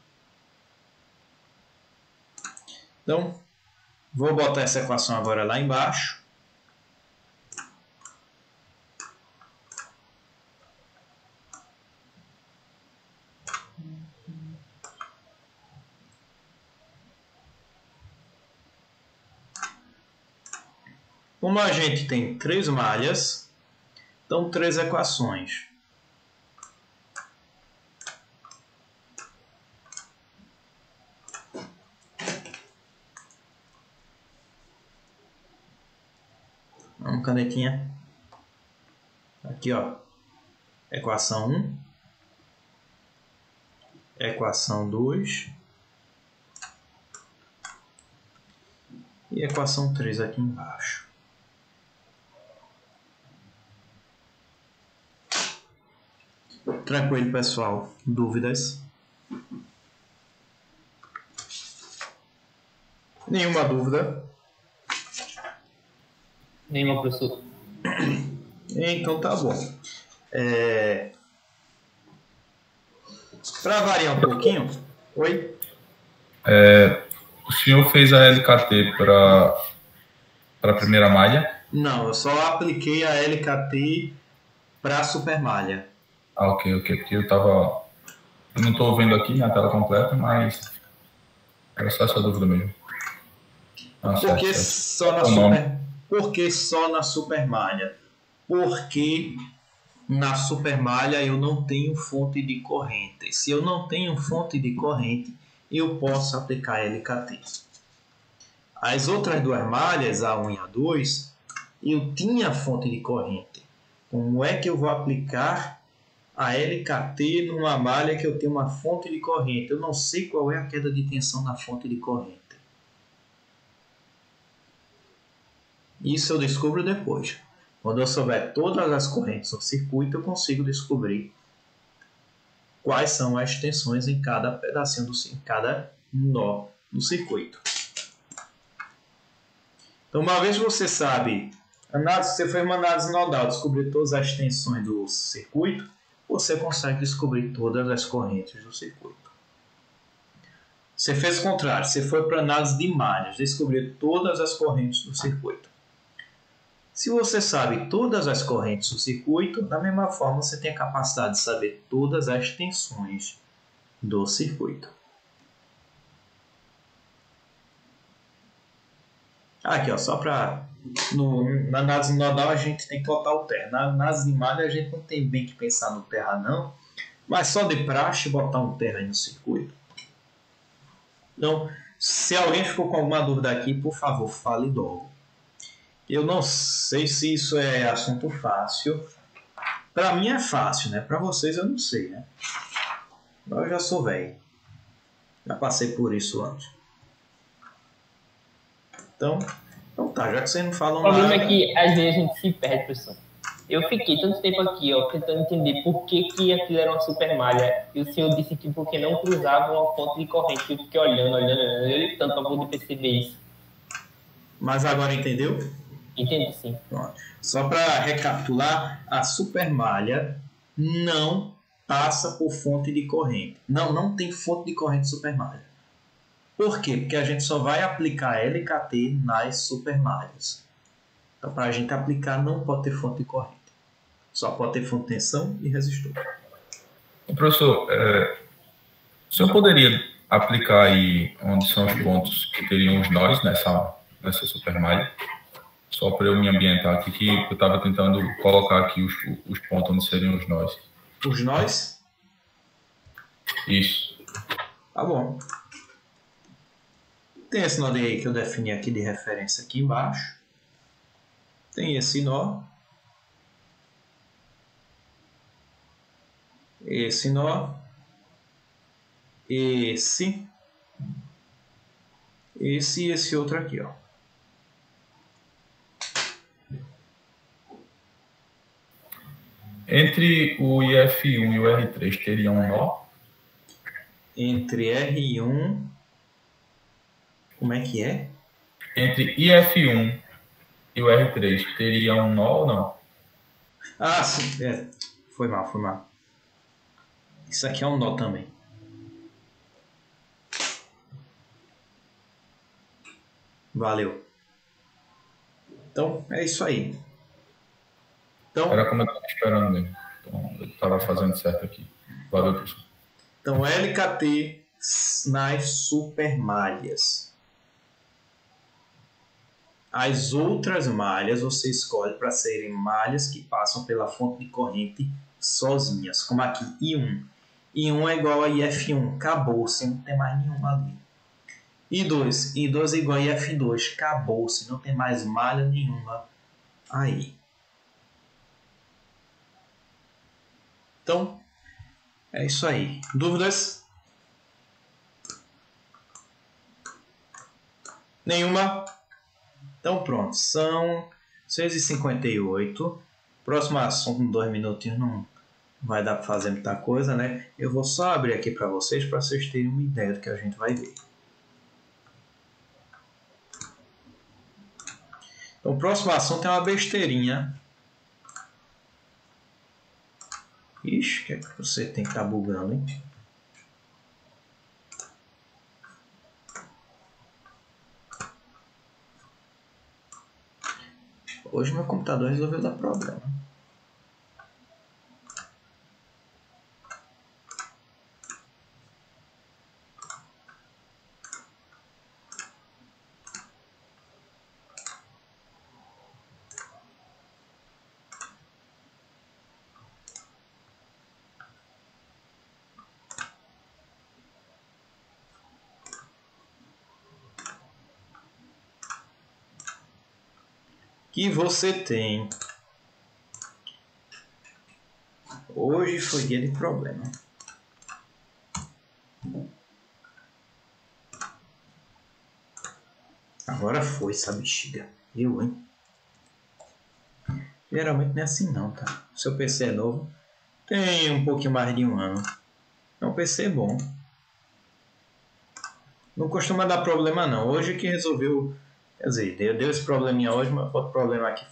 Então, vou botar essa equação agora lá embaixo. Como a gente tem 3 malhas, então 3 equações. Vamos, canetinha. Aqui, ó. Equação 1. Equação 2. E equação 3 aqui embaixo. Tranquilo, pessoal. Dúvidas? Nenhuma dúvida? Nenhuma, professor. Então tá bom. Para variar um pouquinho. Oi? O senhor fez a LKT para a primeira malha? Não, eu só apliquei a LKT para a supermalha. Ah, ok, porque eu não estou vendo aqui na tela completa, mas era só essa dúvida mesmo. Ah, Por que certo. só na Por que só na supermalha? Porque na supermalha eu não tenho fonte de corrente. Se eu não tenho fonte de corrente, eu posso aplicar LKT. As outras duas malhas, A1 e A2, eu tinha fonte de corrente. Como é que eu vou aplicar a LKT numa malha que eu tenho uma fonte de corrente? Eu não sei qual é a queda de tensão na fonte de corrente. Isso eu descubro depois. Quando eu souber todas as correntes no circuito, eu consigo descobrir quais são as tensões em cada pedacinho, em cada nó do circuito. Então, uma vez que você sabe, você fez uma análise nodal, descobriu todas as tensões do circuito, você consegue descobrir todas as correntes do circuito. Você fez o contrário, você foi para análise de malhas, descobriu todas as correntes do circuito. Se você sabe todas as correntes do circuito, da mesma forma você tem a capacidade de saber todas as tensões do circuito. Aqui, ó, só para... Na análise nodal a gente tem que botar o terra. Na análise de malha a gente não tem bem que pensar no terra não, mas só de praxe botar um terra aí no circuito. Então, se alguém ficou com alguma dúvida aqui, por favor, fale logo. Eu não sei se isso é assunto fácil. Para mim é fácil, né? Para vocês eu não sei, né? Eu já sou velho. Já passei por isso antes. Então tá, já que vocês não falam nada... O problema é que às vezes a gente se perde, pessoal. Eu fiquei tanto tempo aqui, ó, tentando entender por que aquilo era uma super malha. E o senhor disse que porque não cruzava uma fonte de corrente. Eu fiquei olhando tanto para poder perceber isso. Mas agora entendeu? Entendi, sim. Pronto. Só para recapitular, a supermalha não passa por fonte de corrente. Não tem fonte de corrente supermalha. Por quê? Porque a gente só vai aplicar LKT nas supermalhas. Então, para a gente aplicar, não pode ter fonte de corrente. Só pode ter fonte de tensão e resistor. Professor, o senhor poderia aplicar aí onde são os pontos que teriam os nós nessa supermalha? Só para eu me ambientar aqui, que eu estava tentando colocar aqui os pontos onde seriam os nós. Os nós? Isso. Tá bom. Tem esse nó aí que eu defini aqui de referência aqui embaixo. Tem esse nó. Esse nó. Esse e esse outro aqui, ó. Entre o IF1 e o R3 teria um nó? Entre R1... Como é que é? Entre IF1 e o R3 teria um nó ou não? Ah, sim. Foi mal. Isso aqui é um nó também. Valeu. Então, é isso aí. Então, era como eu estava esperando mesmo. Então, eu estava fazendo certo aqui. Valeu, professor. Então, LKT nas supermalhas. As outras malhas você escolhe para serem malhas que passam pela fonte de corrente sozinhas, como aqui I1. I1 é igual a IF1, acabou-se, não tem mais nenhuma ali. I2 é igual a IF2, acabou-se, não tem mais malha nenhuma aí. Então, é isso aí. Dúvidas? Nenhuma? Então pronto, são 6h58. Próximo assunto, em 2 minutinhos, não vai dar para fazer muita coisa, né? Eu vou só abrir aqui para vocês terem uma ideia do que a gente vai ver. Então, o próximo assunto é uma besteirinha. Ixi, o que é que você tem que estar bugando, hein? Hoje meu computador resolveu dar problema. que você tem. Hoje foi dia de problema. Agora foi essa bexiga. Eu, hein? Geralmente não é assim não, tá? Seu PC é novo. Tem um pouquinho mais de um ano. É um PC bom. Não costuma dar problema não. Hoje que resolveu... Quer dizer, deu esse probleminha hoje, mas outro problema aqui.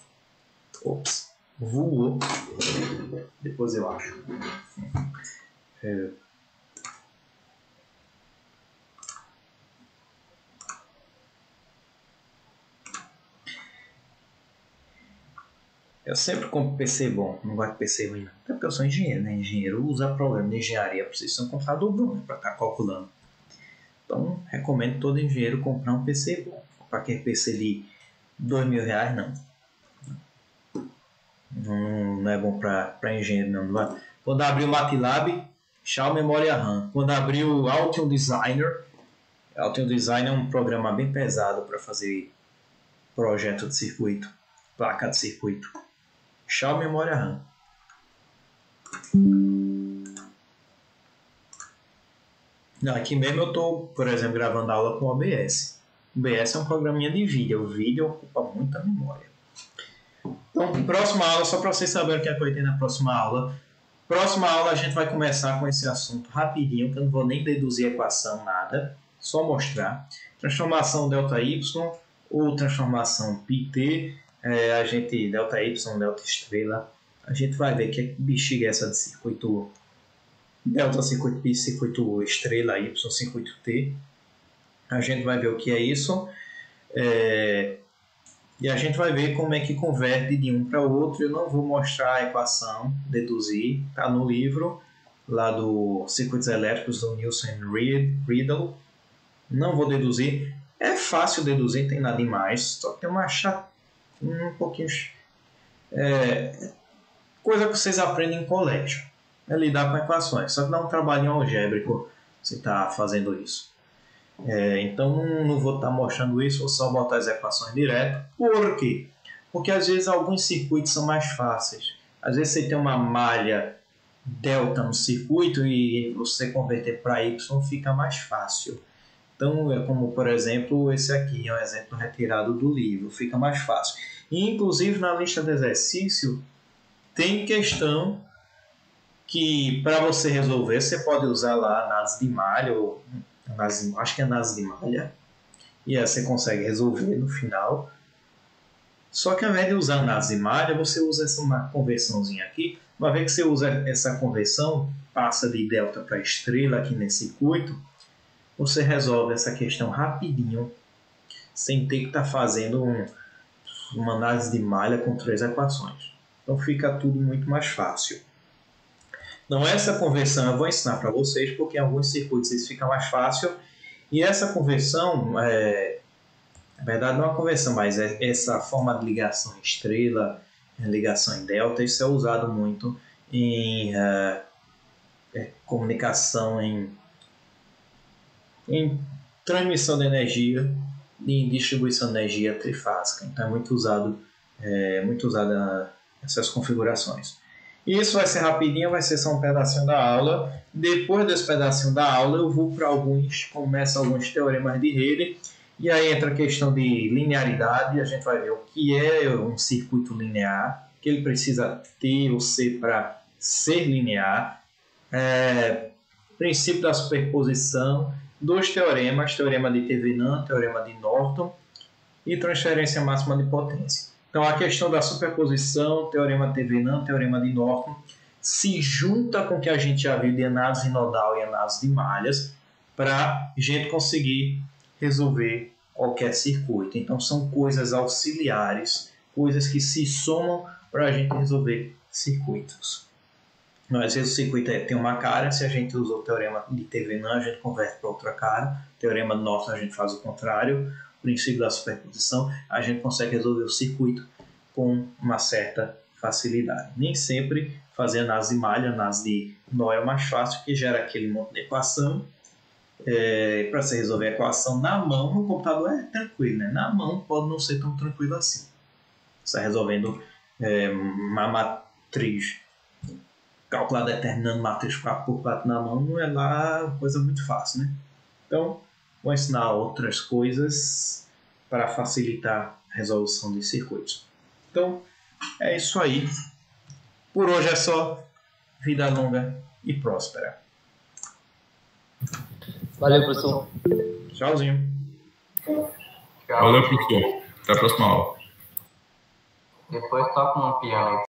Ops. Voou. Depois eu acho. Eu sempre compro PC bom, não gosto de PC ruim. Não. Até porque eu sou engenheiro, né? Engenheiro usa problema de engenharia, precisa ser um computador bom, né? Para estar calculando. Então, recomendo todo engenheiro comprar um PC bom. Para aquele PC de R$2.000, não. Não é bom para engenheiro, não. Quando abrir o MATLAB, Shao Memória RAM. Quando abrir o Altium Designer, Altium Designer é um programa bem pesado para fazer projeto de circuito, placa de circuito. Shao Memória RAM. Não, aqui mesmo eu estou, por exemplo, gravando aula com o OBS. O OBS é um programinha de vídeo. O vídeo ocupa muita memória. Então, próxima aula, só para vocês saberem o que é que eu tenho na próxima aula. Próxima aula a gente vai começar com esse assunto rapidinho, que eu não vou nem deduzir a equação, nada. Só mostrar. Transformação ΔY ou transformação πt. A gente, ΔY, delta estrela. A gente vai ver que bexiga é essa de circuito delta, circuito π, circuito estrela, y, circuito t. A gente vai ver o que é isso. E a gente vai ver como é que converte de um para o outro. Eu não vou mostrar a equação, deduzir. Está no livro lá do Circuitos Elétricos do Nielsen Riedel. Não vou deduzir. É fácil deduzir, não tem nada demais. Só que tem uma um pouquinho... coisa que vocês aprendem em colégio. É lidar com equações. Só que dá um trabalhinho algébrico você está fazendo isso. Então não vou estar mostrando isso, vou só botar as equações direto. Por quê? Porque às vezes alguns circuitos são mais fáceis. Às vezes você tem uma malha delta no circuito e você converter para y fica mais fácil. Então é como, por exemplo, esse aqui é um exemplo retirado do livro, fica mais fácil. E, inclusive na lista de exercício tem questão que para você resolver você pode usar lá análise de malha ou acho que é análise de malha, e aí você consegue resolver no final. Só que ao invés de usar análise de malha, você usa uma conversãozinha aqui. Uma vez que você usa essa conversão, passa de delta para estrela aqui nesse circuito, você resolve essa questão rapidinho, sem ter que estar fazendo uma análise de malha com 3 equações. Então fica tudo muito mais fácil. Então essa conversão eu vou ensinar para vocês, porque em alguns circuitos isso fica mais fácil. E essa conversão, na verdade não é uma conversão, mas essa forma de ligação em estrela, ligação em delta, isso é usado muito em comunicação, em transmissão de energia e em distribuição de energia trifásica. Então é muito usado essas configurações. Isso vai ser rapidinho, vai ser só um pedacinho da aula. Depois desse pedacinho da aula eu vou para começo alguns teoremas de rede. E aí entra a questão de linearidade. A gente vai ver o que é um circuito linear, que ele precisa ter ou ser para ser linear. Princípio da superposição, 2 teoremas, teorema de Thevenin, teorema de Norton e transferência máxima de potência. Então a questão da superposição, teorema de Thevenin, teorema de Norton, se junta com o que a gente já viu de análise nodal e análise de malhas para a gente conseguir resolver qualquer circuito. Então são coisas auxiliares, coisas que se somam para a gente resolver circuitos. Às vezes o circuito tem uma cara, se a gente usa o teorema de Thevenin, a gente converte para outra cara. O teorema de Norton a gente faz o contrário. O princípio da superposição, a gente consegue resolver o circuito com uma certa facilidade. Nem sempre fazer análise de malha, análise de nó é mais fácil, que gera aquele monte de equação. Para você resolver a equação na mão, no computador é tranquilo, né? Na mão pode não ser tão tranquilo assim. Você resolvendo uma matriz, calcular determinando matriz 4x4 na mão, não é lá uma coisa muito fácil, né? Então, vou ensinar outras coisas para facilitar a resolução de circuitos. Então, é isso aí. Por hoje é só. Vida longa e próspera. Valeu, professor. Tchauzinho. Valeu, professor. Até a próxima aula. Depois toca um piano aí.